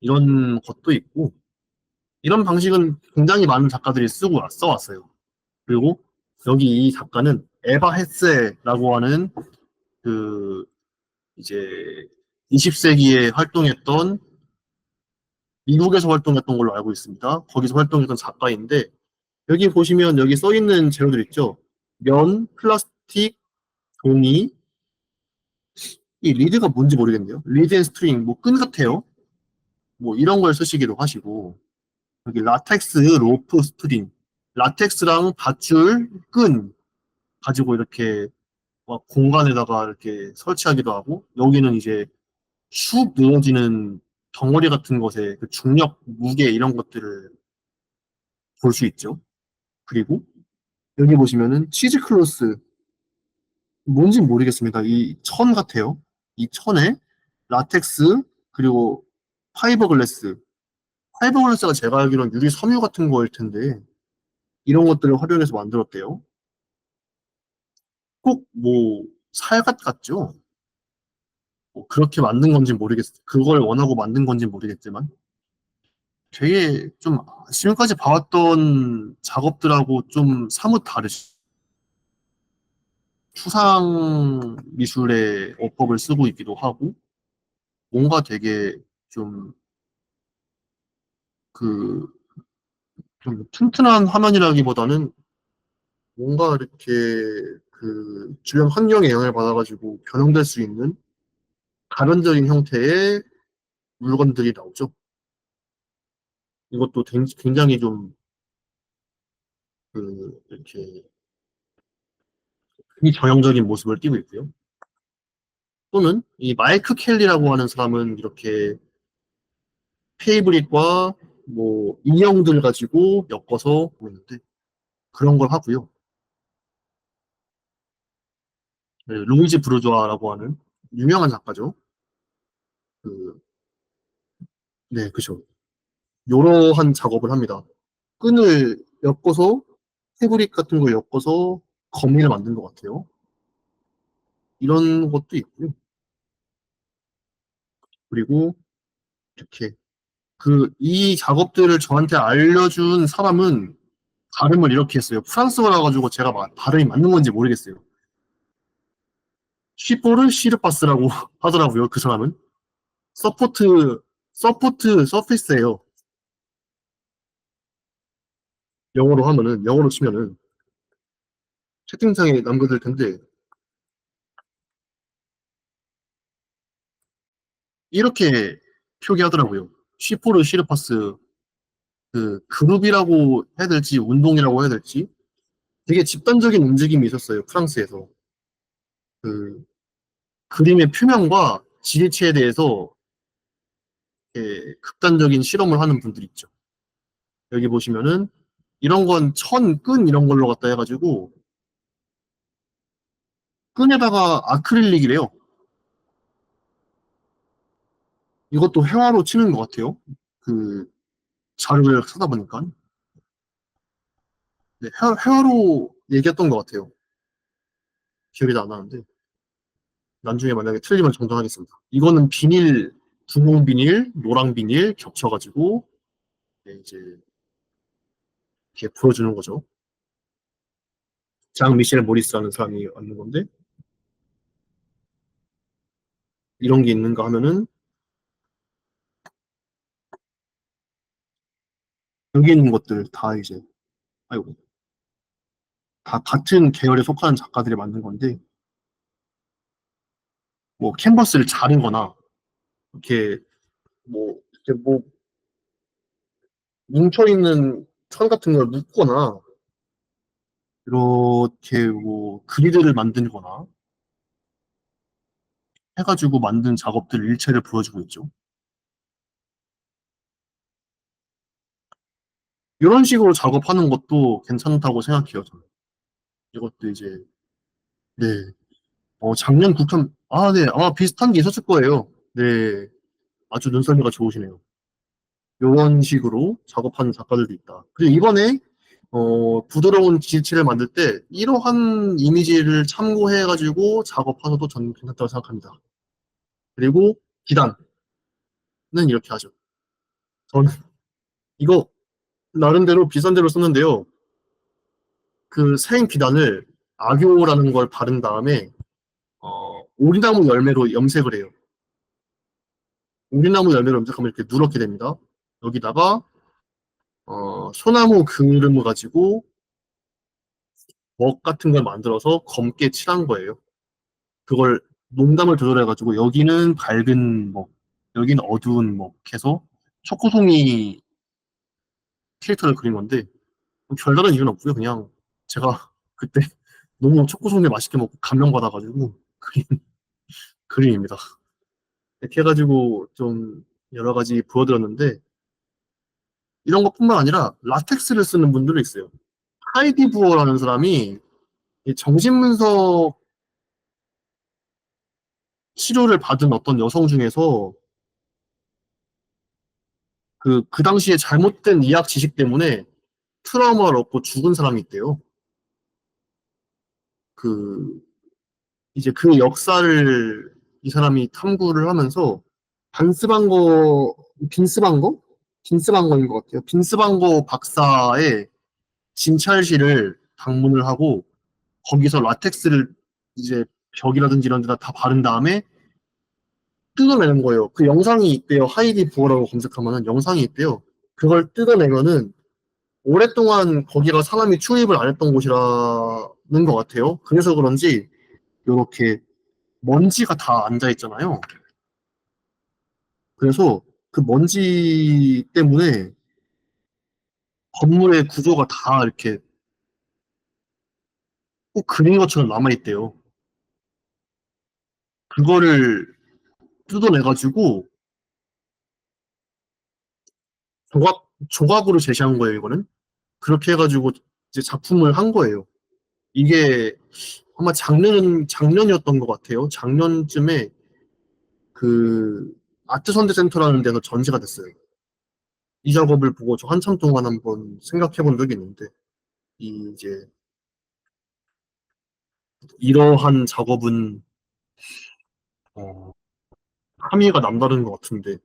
Speaker 1: 이런 것도 있고 이런 방식은 굉장히 많은 작가들이 써왔어요. 그리고 여기 이 작가는 에바 헤세라고 하는 그 이제 20세기에 활동했던 미국에서 활동했던 걸로 알고 있습니다. 거기서 활동했던 작가인데 여기 보시면 여기 써 있는 재료들 있죠. 면, 플라스틱, 종이, 이 리드가 뭔지 모르겠네요. 리드 앤 스트링, 뭐 끈 같아요. 뭐 이런 걸 쓰시기도 하시고 여기 라텍스, 로프, 스트링, 라텍스랑 밧줄, 끈 가지고 이렇게 막 공간에다가 이렇게 설치하기도 하고 여기는 이제 쑥 늘어지는 덩어리 같은 것에 그 중력, 무게 이런 것들을 볼 수 있죠. 그리고 여기 보시면은 치즈 클로스 뭔지 모르겠습니다. 이 천 같아요. 이 천에 라텍스 그리고 파이버글래스 파이버글래스가 제가 알기로는 유리 섬유 같은 거일 텐데 이런 것들을 활용해서 만들었대요. 꼭 뭐 살갗 같죠? 뭐 그렇게 만든 건지 그걸 원하고 만든 건지 모르겠지만 되게 좀 지금까지 봐왔던 작업들하고 좀 사뭇 다르시. 추상 미술의 어법을 쓰고 있기도 하고, 뭔가 되게 좀, 그, 좀 튼튼한 화면이라기보다는 뭔가 이렇게 주변 환경에 영향을 받아가지고 변형될 수 있는 가변적인 형태의 물건들이 나오죠. 이것도 굉장히 좀, 이렇게, 비정형적인 모습을 띠고 있고요. 또는 이 마이크 켈리라고 하는 사람은 이렇게 페이브릿과 뭐 인형들 가지고 엮어서 보이는데 그런 걸 하고요. 네, 루이지 브루조아라고 하는 유명한 작가죠. 그, 네, 그죠. 이러한 작업을 합니다. 끈을 엮어서 패브릭 같은 걸 엮어서 거미를 만든 것 같아요. 이런 것도 있고요. 그리고 이렇게 이 작업들을 저한테 알려준 사람은 발음을 이렇게 했어요. 프랑스어라 가지고 제가 발음이 맞는 건지 모르겠어요. 쉬포르 시르파스라고 하더라고요. 그 사람은 서포트 서피스예요. 영어로 치면은 채팅창에 남겨둘 텐데 이렇게 표기하더라고요. 쉬포르 시르파스 그룹이라고 해야 될지 운동이라고 해야 될지 되게 집단적인 움직임이 있었어요. 프랑스에서 그 그림의 표면과 지리체에 대해서 극단적인 실험을 하는 분들이 있죠. 여기 보시면은 이런 건 끈 이런 걸로 갖다 해가지고 끈에다가 아크릴릭이래요. 이것도 회화로 치는 것 같아요. 그 자료를 찾아 보니까 네, 회화로 얘기했던 것 같아요. 기억이 안 나는데 나중에 만약에 틀리면 정정하겠습니다. 이거는 분홍 비닐, 노랑 비닐 겹쳐가지고 네, 이제 이렇게 보여주는 거죠. 장 미셸 모리스라는 사람이 만든 건데 이런 게 있는가 하면은 여기 있는 것들 다 이제 아이고 다 같은 계열에 속하는 작가들이 만든 건데 뭐 캔버스를 자르거나 이렇게 이렇게 뭐 뭉쳐 있는 천 같은 걸 묶거나 이렇게 뭐 그리드를 만들거나 해가지고 만든 작업들 일체를 보여주고 있죠. 이런 식으로 작업하는 것도 괜찮다고 생각해요. 저는. 이것도 이제 네 작년 국편 네 아마 비슷한 게 있었을 거예요. 네 아주 눈썰미가 좋으시네요. 이런 식으로 작업하는 작가들도 있다. 그리고 이번에 부드러운 지치를 만들 때 이러한 이미지를 참고해가지고 작업하셔도 저는 괜찮다고 생각합니다. 그리고 기단은 이렇게 하죠. 저는 이거 나름대로 비싼 대로 썼는데요. 그 생 비단을 악교라는 걸 바른 다음에 오리나무 열매로 염색을 해요. 오리나무 열매로 염색하면 이렇게 누렇게 됩니다. 여기다가 소나무 그름을 가지고 먹 같은 걸 만들어서 검게 칠한 거예요. 그걸 농담을 조절해가지고 여기는 밝은 먹, 여기는 어두운 먹 해서 초코송이 캐릭터를 그린 건데 별다른 이유는 없고요. 그냥 제가 그때 너무 초코송이 맛있게 먹고 감명받아가지고 그린 그림입니다. 이렇게 해가지고 좀 여러 가지 보여드렸는데 이런 것뿐만 아니라 라텍스를 쓰는 분들도 있어요. 하이디 부어라는 사람이 정신분석 치료를 받은 어떤 여성 중에서 그 당시에 잘못된 의학 지식 때문에 트라우마를 얻고 죽은 사람이 있대요. 그, 이제 그 역사를 이 사람이 탐구를 하면서 반스방거, 빈스방거? 빈스방거인 것 같아요. 빈스방거 박사의 진찰실을 방문을 하고 거기서 라텍스를 이제 벽이라든지 이런 데다 다 바른 다음에 뜯어내는 거예요. 그 영상이 있대요. 하이디 부어라고 검색하면은 영상이 있대요. 그걸 뜯어내면은 오랫동안 거기가 사람이 출입을 안 했던 곳이라는 것 같아요. 그래서 그런지 이렇게 먼지가 다 앉아 있잖아요. 그래서 그 먼지 때문에 건물의 구조가 다 이렇게 꼭 그린 것처럼 남아있대요. 그거를 뜯어내가지고 조각으로 제시한 거예요, 이거는. 그렇게 해가지고 이제 작품을 한 거예요. 이게 아마 작년이었던 것 같아요. 작년쯤에 그 아트선대센터라는 데서 전시가 됐어요. 이 작업을 보고 저 한참 동안 한번 생각해 본 적이 있는데, 이제 이러한 작업은 어, 함의가 남다른 것 같은데,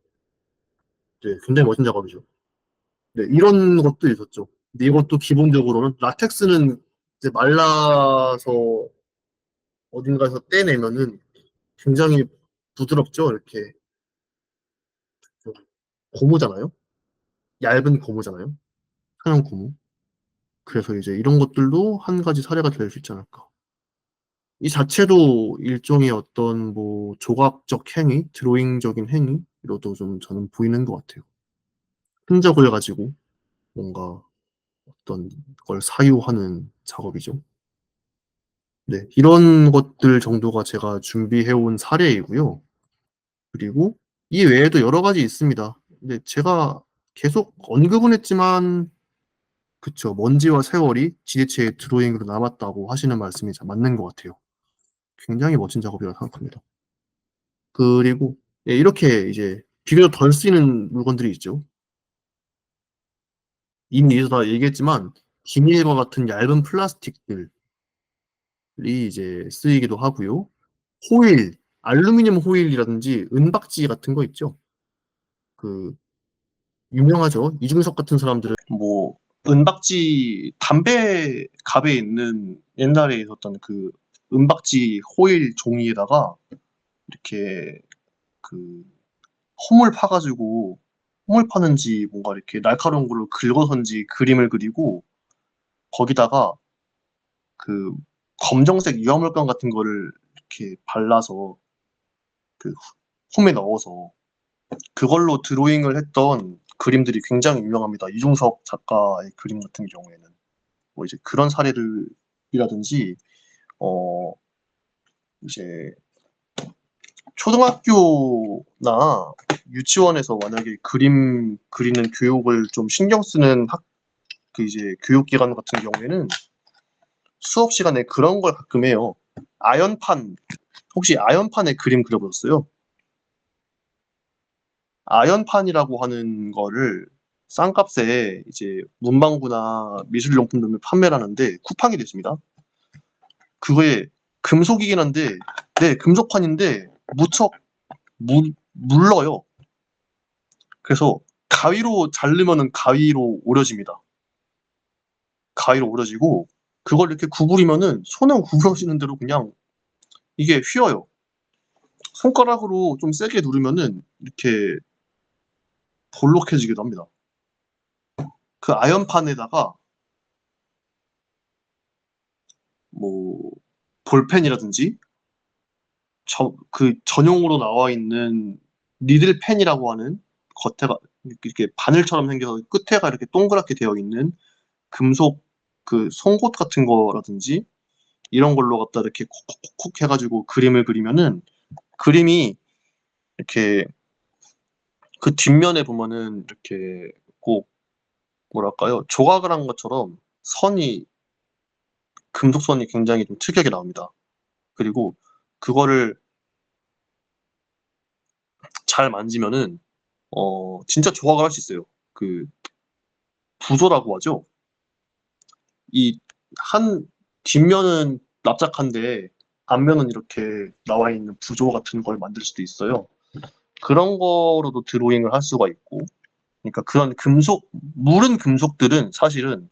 Speaker 1: 네, 굉장히 멋진 작업이죠. 네, 이런 것도 있었죠. 근데 이것도 기본적으로는 라텍스는 이제 말라서 어딘가에서 떼내면은 굉장히 부드럽죠. 이렇게 좀 고무잖아요. 얇은 고무잖아요. 천연 고무. 그래서 이제 이런 것들도 한 가지 사례가 될 수 있지 않을까. 이 자체도 일종의 어떤 뭐 조각적 행위, 드로잉적인 행위로도 좀 저는 보이는 것 같아요. 흔적을 가지고 뭔가 어떤 걸 사유하는 작업이죠. 네, 이런 것들 정도가 제가 준비해온 사례이고요. 그리고 이 외에도 여러 가지 있습니다. 근데 제가 계속 언급은 했지만, 그쵸, 먼지와 세월이 지대체의 드로잉으로 남았다고 하시는 말씀이 참 맞는 것 같아요. 굉장히 멋진 작업이라고 생각합니다. 그리고 예, 이렇게 이제 비교적 덜 쓰이는 물건들이 있죠. 이미 여기서 다 얘기했지만 비닐과 같은 얇은 플라스틱들이 이제 쓰이기도 하고요. 호일, 알루미늄 호일이라든지 은박지 같은 거 있죠. 그 유명하죠. 이중섭 같은 사람들은 뭐 은박지 담배 갑에 있는 옛날에 있었던 그 은박지 호일 종이에다가 이렇게 그 홈을 파가지고 홈을 파는지 뭔가 이렇게 날카로운 걸로 긁어서인지 그림을 그리고 거기다가 그 검정색 유화물감 같은 거를 이렇게 발라서 그 홈에 넣어서 그걸로 드로잉을 했던 그림들이 굉장히 유명합니다. 이중섭 작가의 그림 같은 경우에는 뭐 이제 그런 사례들이라든지 어 이제 초등학교나 유치원에서 만약에 그림 그리는 교육을 좀 신경 쓰는 그 이제 교육기관 같은 경우에는 수업 시간에 그런 걸 가끔 해요. 아연판, 혹시 아연판에 그림 그려보셨어요? 아연판이라고 하는 거를 싼 값에 이제 문방구나 미술용품 등을 판매를 하는데 쿠팡이 됐습니다. 그거에 금속이긴 한데, 네, 금속판인데 무척 물러요. 그래서 가위로 자르면은 가위로 오려집니다. 가위로 오려지고 그걸 이렇게 구부리면은 손은 구부러지는 대로 그냥 이게 휘어요. 손가락으로 좀 세게 누르면은 이렇게 볼록해지기도 합니다. 그 아연판에다가 뭐 볼펜이라든지 그 전용으로 나와 있는 니들펜이라고 하는 겉에가 이렇게 바늘처럼 생겨서 끝에가 이렇게 동그랗게 되어 있는 금속 그 송곳 같은 거라든지 이런 걸로 갖다 이렇게 콕콕콕 해가지고 그림을 그리면은 그림이 이렇게 그 뒷면에 보면은 이렇게 꼭 뭐랄까요 조각을 한 것처럼 선이 금속선이 굉장히 좀 특이하게 나옵니다. 그리고 그거를 잘 만지면은 진짜 조각을 할 수 있어요. 그 부조라고 하죠. 이 한 뒷면은 납작한데 앞면은 이렇게 나와 있는 부조 같은 걸 만들 수도 있어요. 그런 거로도 드로잉을 할 수가 있고, 그러니까 그런 무른 금속들은 사실은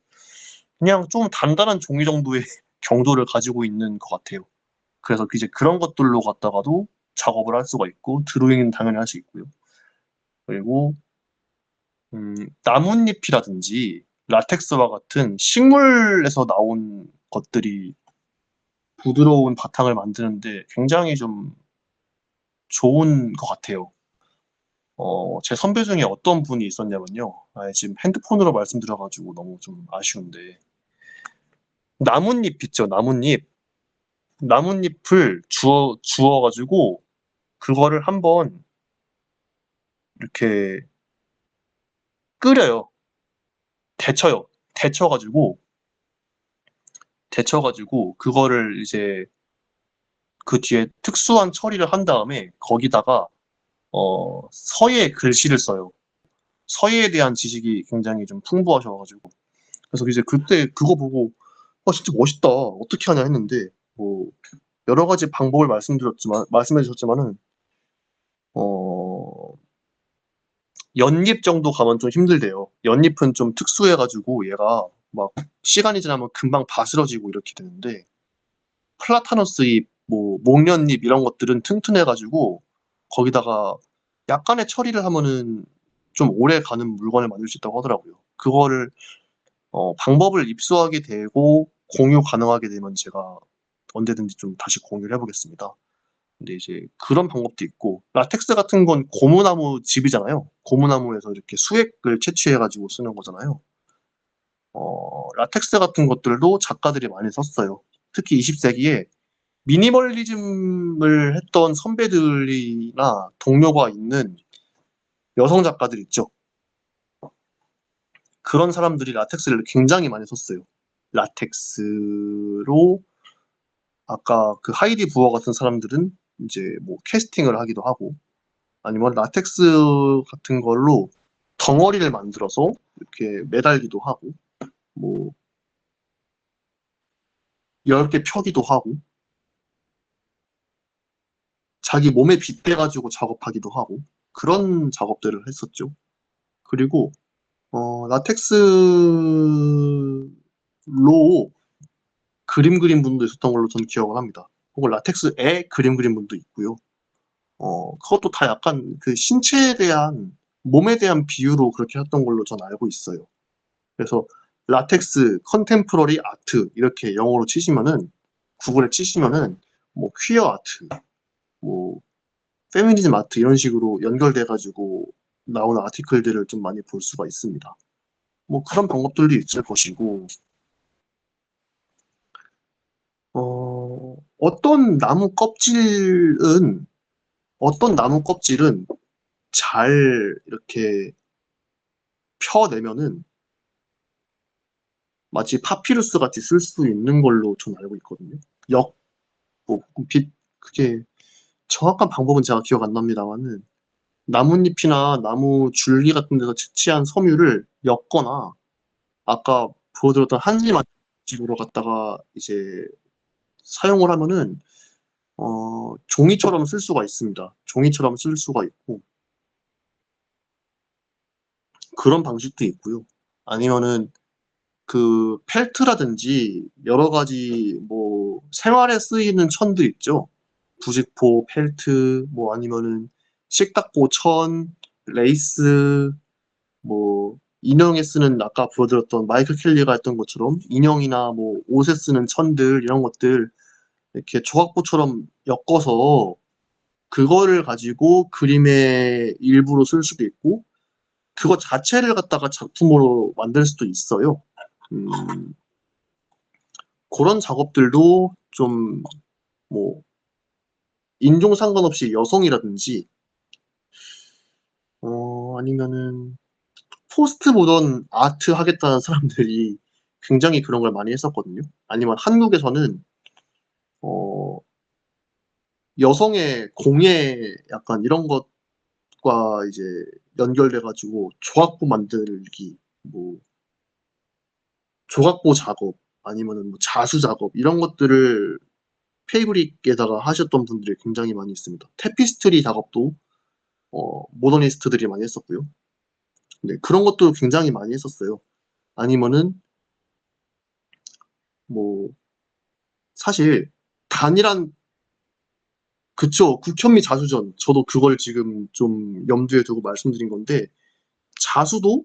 Speaker 1: 그냥 좀 단단한 종이 정도의 경도를 가지고 있는 것 같아요. 그래서 이제 그런 것들로 갖다가도 작업을 할 수가 있고, 드로잉은 당연히 할 수 있고요. 그리고 나뭇잎이라든지 라텍스와 같은 식물에서 나온 것들이 부드러운 바탕을 만드는데 굉장히 좀 좋은 것 같아요. 제 선배 중에 어떤 분이 있었냐면요. 지금 핸드폰으로 말씀드려가지고 너무 좀 아쉬운데. 나뭇잎 있죠, 나뭇잎. 나뭇잎을 주워가지고, 그거를 한번 이렇게 끓여요. 데쳐요. 데쳐가지고, 그거를 이제 그 뒤에 특수한 처리를 한 다음에, 거기다가, 서예 글씨를 써요. 서예에 대한 지식이 굉장히 좀 풍부하셔가지고. 그래서 이제 그때 그거 보고, 진짜 멋있다. 어떻게 하냐 했는데, 뭐, 여러 가지 방법을 말씀해 주셨지만은, 어, 연잎 정도 가면 좀 힘들대요. 연잎은 좀 특수해가지고 얘가 막 시간이 지나면 금방 바스러지고 이렇게 되는데, 플라타너스 잎, 뭐, 목련잎 이런 것들은 튼튼해가지고, 거기다가 약간의 처리를 하면은 좀 오래 가는 물건을 만들 수 있다고 하더라고요. 그거를, 방법을 입수하게 되고 공유 가능하게 되면 제가 언제든지 좀 다시 공유를 해보겠습니다. 근데 이제 그런 방법도 있고, 라텍스 같은 건 고무나무 즙이잖아요. 고무나무에서 이렇게 수액을 채취해가지고 쓰는 거잖아요. 라텍스 같은 것들도 작가들이 많이 썼어요. 특히 20세기에 미니멀리즘을 했던 선배들이나 동료가 있는 여성 작가들 있죠. 그런 사람들이 라텍스를 굉장히 많이 썼어요. 라텍스로 아까 그 하이디 부어 같은 사람들은 이제 뭐 캐스팅을 하기도 하고, 아니면 라텍스 같은 걸로 덩어리를 만들어서 이렇게 매달기도 하고, 뭐 10개 펴기도 하고, 자기 몸에 빗대가지고 작업하기도 하고, 그런 작업들을 했었죠. 그리고 라텍스로 그림 그린 분도 있었던 걸로 저는 기억을 합니다. 혹은 라텍스에 그림 그린 분도 있고요. 그것도 다 약간 그 신체에 대한, 몸에 대한 비유로 그렇게 했던 걸로 전 알고 있어요. 그래서 라텍스, 컨템포러리 아트 이렇게 영어로 치시면은, 구글에 치시면은 뭐 퀴어 아트, 뭐 페미니즘 아트 이런 식으로 연결돼가지고 나오는 아티클들을 좀 많이 볼 수가 있습니다. 뭐 그런 방법들도 있을 것이고, 어떤 나무 껍질은 어떤 나무 껍질은 잘 이렇게 펴내면은 마치 파피루스 같이 쓸 수 있는 걸로 전 알고 있거든요. 뭐, 그게 정확한 방법은 제가 기억 안 납니다만은, 나뭇잎이나 나무 줄기 같은 데서 채취한 섬유를 엮거나, 아까 보여드렸던 한지마지로 갖다가 이제 사용을 하면은, 종이처럼 쓸 수가 있습니다. 종이처럼 쓸 수가 있고, 그런 방식도 있고요. 아니면은, 그 펠트라든지 여러 가지 뭐 생활에 쓰이는 천들 있죠. 부직포, 펠트, 뭐 아니면은 식탁보 천, 레이스, 뭐 인형에 쓰는, 아까 보여드렸던 마이클 켈리가 했던 것처럼 인형이나 뭐 옷에 쓰는 천들 이런 것들 이렇게 조각보처럼 엮어서 그거를 가지고 그림의 일부로 쓸 수도 있고, 그거 자체를 갖다가 작품으로 만들 수도 있어요. 음, 그런 작업들도 좀, 뭐, 인종 상관없이 여성이라든지, 아니면은, 포스트 모던 아트 하겠다는 사람들이 굉장히 그런 걸 많이 했었거든요. 아니면 한국에서는, 어, 여성의 공예 약간 이런 것과 이제 연결돼가지고 조각보 만들기, 뭐, 조각보 작업, 아니면은 뭐 자수 작업, 이런 것들을 페이브릭에다가 하셨던 분들이 굉장히 많이 있습니다. 테피스트리 작업도 모더니스트들이 많이 했었고요. 네, 그런 것도 굉장히 많이 했었어요. 아니면은 뭐 사실 단일한 그쵸. 국현미 자수전. 저도 그걸 지금 좀 염두에 두고 말씀드린 건데, 자수도,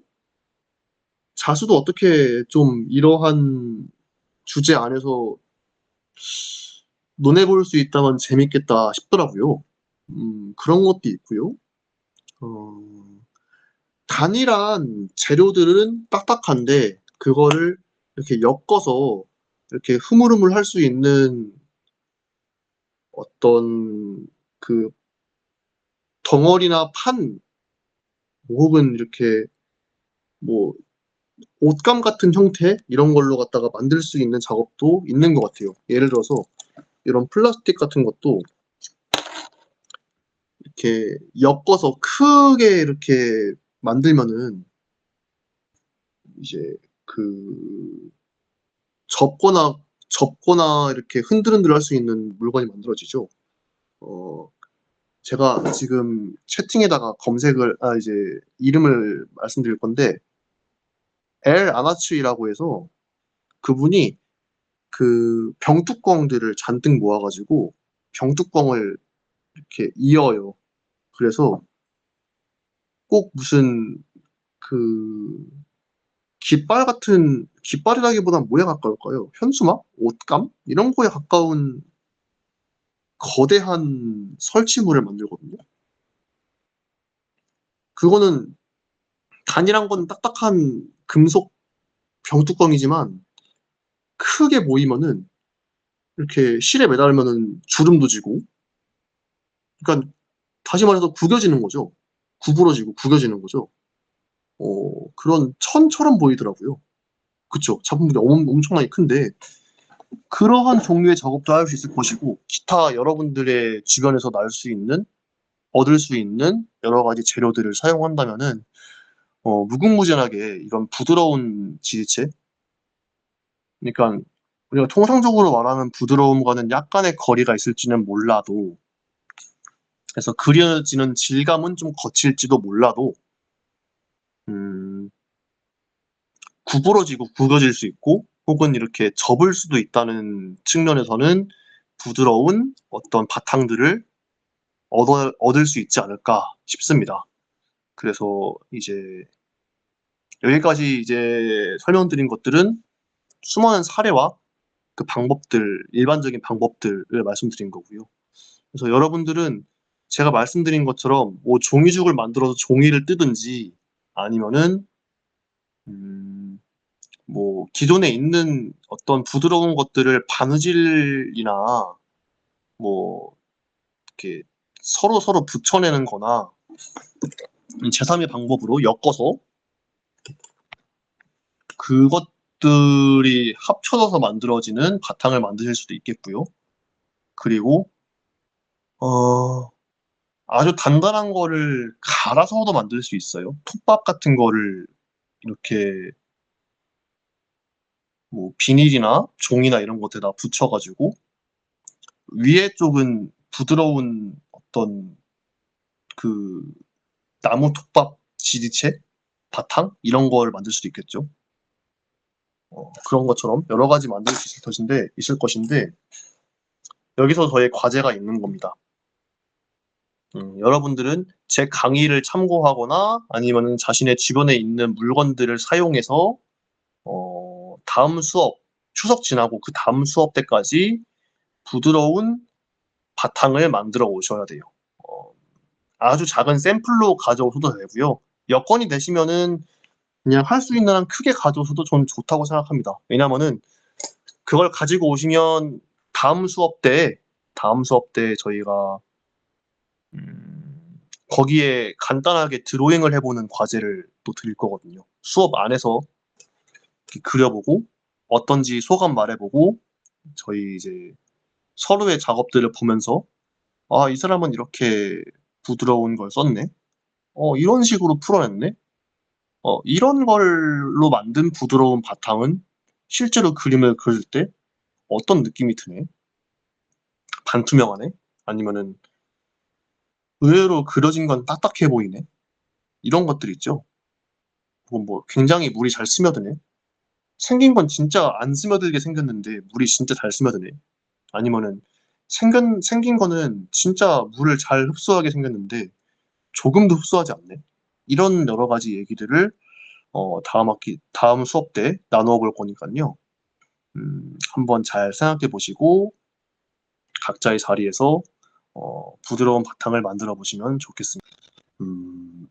Speaker 1: 자수도 어떻게 좀 이러한 주제 안에서 논해볼 수 있다면 재밌겠다 싶더라고요. 그런 것도 있고요. 어, 단일한 재료들은 딱딱한데, 그거를 이렇게 엮어서 이렇게 흐물흐물 할 수 있는 어떤 그 덩어리나 판, 혹은 이렇게 뭐 옷감 같은 형태 이런 걸로 갖다가 만들 수 있는 작업도 있는 것 같아요. 예를 들어서 이런 플라스틱 같은 것도 이렇게 엮어서 크게 이렇게 만들면은 이제 그 접거나 이렇게 흔들흔들 할 수 있는 물건이 만들어지죠. 어, 제가 지금 채팅에다가 이제 이름을 말씀드릴 건데, 엘 아나츠이라고 해서 그분이 그 병뚜껑들을 잔뜩 모아가지고 병뚜껑을 이렇게 이어요. 그래서 꼭 무슨 그 깃발이라기보단 뭐에 가까울까요? 현수막? 옷감? 이런 거에 가까운 거대한 설치물을 만들거든요. 그거는 단일한 건 딱딱한 금속 병뚜껑이지만 크게 모이면은 이렇게 실에 매달면은 주름도 지고, 그러니까 다시 말해서 구겨지는 거죠. 구부러지고 구겨지는 거죠. 그런 천처럼 보이더라고요. 그쵸. 잡은 무게 엄청나게 큰데, 그러한 종류의 작업도 할 수 있을 것이고, 기타 여러분들의 주변에서 얻을 수 있는 여러 가지 재료들을 사용한다면은, 무궁무진하게 이런 부드러운 지지체, 그러니까 우리가 통상적으로 말하는 부드러움과는 약간의 거리가 있을지는 몰라도, 그래서 그려지는 질감은 좀 거칠지도 몰라도, 음, 구부러지고 구겨질 수 있고, 혹은 이렇게 접을 수도 있다는 측면에서는 부드러운 어떤 바탕들을 얻을 수 있지 않을까 싶습니다. 그래서 이제 여기까지 이제 설명드린 것들은 수많은 사례와 그 방법들, 일반적인 방법들을 말씀드린 거고요. 그래서 여러분들은 제가 말씀드린 것처럼 뭐 종이죽을 만들어서 종이를 뜨든지, 아니면은 음, 뭐 기존에 있는 어떤 부드러운 것들을 바느질이나 뭐 이렇게 서로 붙여내는 거나 제3의 방법으로 엮어서 그것들이 합쳐져서 만들어지는 바탕을 만드실 수도 있겠고요. 그리고 아주 단단한 거를 갈아서도 만들 수 있어요. 톱밥 같은 거를 이렇게 뭐 비닐이나 종이나 이런 것에다 붙여가지고 위에 쪽은 부드러운 어떤 그 나무 톱밥 지지체 바탕 이런 걸 만들 수도 있겠죠. 그런 것처럼 여러 가지 만들 수 있을 것인데 여기서 저의 과제가 있는 겁니다. 여러분들은 제 강의를 참고하거나 아니면 자신의 주변에 있는 물건들을 사용해서 다음 수업, 추석 지나고 그 다음 수업 때까지 부드러운 바탕을 만들어 오셔야 돼요. 어, 아주 작은 샘플로 가져오셔도 되고요. 여건이 되시면은 그냥 할 수 있는 한 크게 가져오셔도 전 좋다고 생각합니다. 왜냐면은 그걸 가지고 오시면 다음 수업 때 저희가 거기에 간단하게 드로잉을 해보는 과제를 또 드릴 거거든요. 수업 안에서 이렇게 그려보고 어떤지 소감 말해보고 저희 이제 서로의 작업들을 보면서 아, 이 사람은 이렇게 부드러운 걸 썼네. 이런 식으로 풀어냈네. 이런 걸로 만든 부드러운 바탕은 실제로 그림을 그릴 때 어떤 느낌이 드네? 반투명하네? 아니면은 의외로 그려진 건 딱딱해 보이네? 이런 것들 있죠. 혹은 뭐 굉장히 물이 잘 스며드네? 생긴 건 진짜 안 스며들게 생겼는데 물이 진짜 잘 스며드네? 아니면은 생긴 거는 진짜 물을 잘 흡수하게 생겼는데 조금도 흡수하지 않네. 이런 여러 가지 얘기들을 다음 수업 때 나누어 볼 거니까요. 한번 잘 생각해 보시고 각자의 자리에서 부드러운 바탕을 만들어 보시면 좋겠습니다. 음,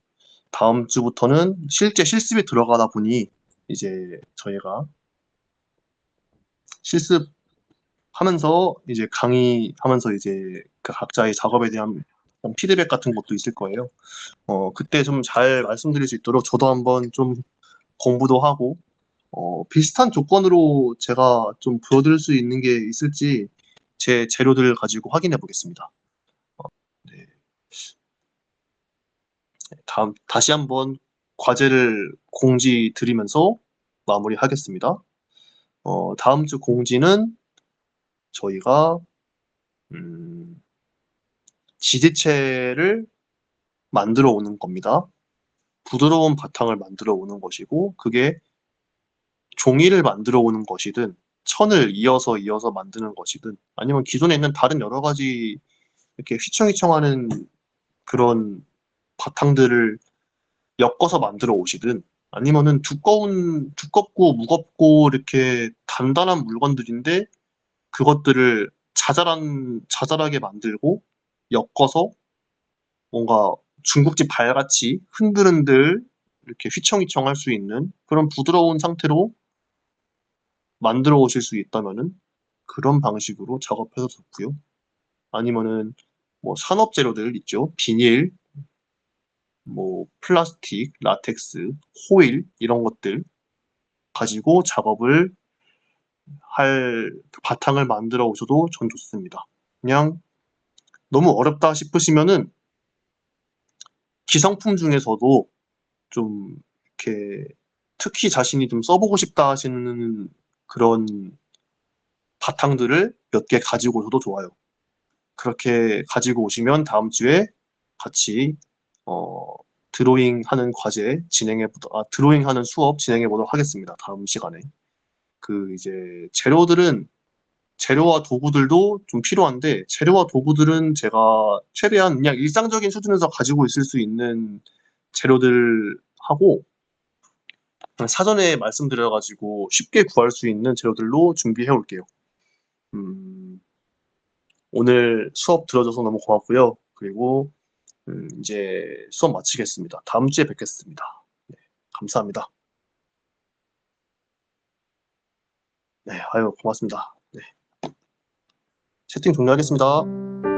Speaker 1: 다음 주부터는 실제 실습에 들어가다 보니 이제 저희가 실습하면서 이제 강의하면서 이제 그 각자의 작업에 대한 피드백 같은 것도 있을 거예요. 그때 좀 잘 말씀드릴 수 있도록 저도 한번 좀 공부도 하고 비슷한 조건으로 제가 좀 보여드릴 수 있는 게 있을지 제 재료들을 가지고 확인해 보겠습니다. 네. 다시 한번 과제를 공지 드리면서 마무리하겠습니다. 다음 주 공지는 저희가 지지체를 만들어 오는 겁니다. 부드러운 바탕을 만들어 오는 것이고 그게 종이를 만들어 오는 것이든 천을 이어서 만드는 것이든 아니면 기존에 있는 다른 여러 가지 이렇게 휘청휘청하는 그런 바탕들을 엮어서 만들어 오시든 아니면은 두껍고 무겁고 이렇게 단단한 물건들인데 그것들을 자잘하게 만들고 엮어서 뭔가 중국집 발같이 흔들흔들 이렇게 휘청휘청 할 수 있는 그런 부드러운 상태로 만들어 오실 수 있다면은 그런 방식으로 작업해도 좋고요. 아니면은 뭐 산업 재료들 있죠. 비닐, 뭐 플라스틱, 라텍스, 호일 이런 것들 가지고 작업을 할 바탕을 만들어 오셔도 전 좋습니다. 그냥 너무 어렵다 싶으시면은 기성품 중에서도 좀 이렇게 특히 자신이 좀 써보고 싶다 하시는 그런 바탕들을 몇 개 가지고 오셔도 좋아요. 그렇게 가지고 오시면 다음 주에 같이 어, 드로잉 하는 수업 진행해 보도록 하겠습니다. 다음 시간에. 그 이제 재료와 도구들도 좀 필요한데 재료와 도구들은 제가 최대한 그냥 일상적인 수준에서 가지고 있을 수 있는 재료들 하고 사전에 말씀드려가지고 쉽게 구할 수 있는 재료들로 준비해 올게요. 음, 오늘 수업 들어줘서 너무 고맙고요. 그리고 이제 수업 마치겠습니다. 다음 주에 뵙겠습니다. 네, 감사합니다. 네, 아유 고맙습니다. 네, 채팅 종료하겠습니다.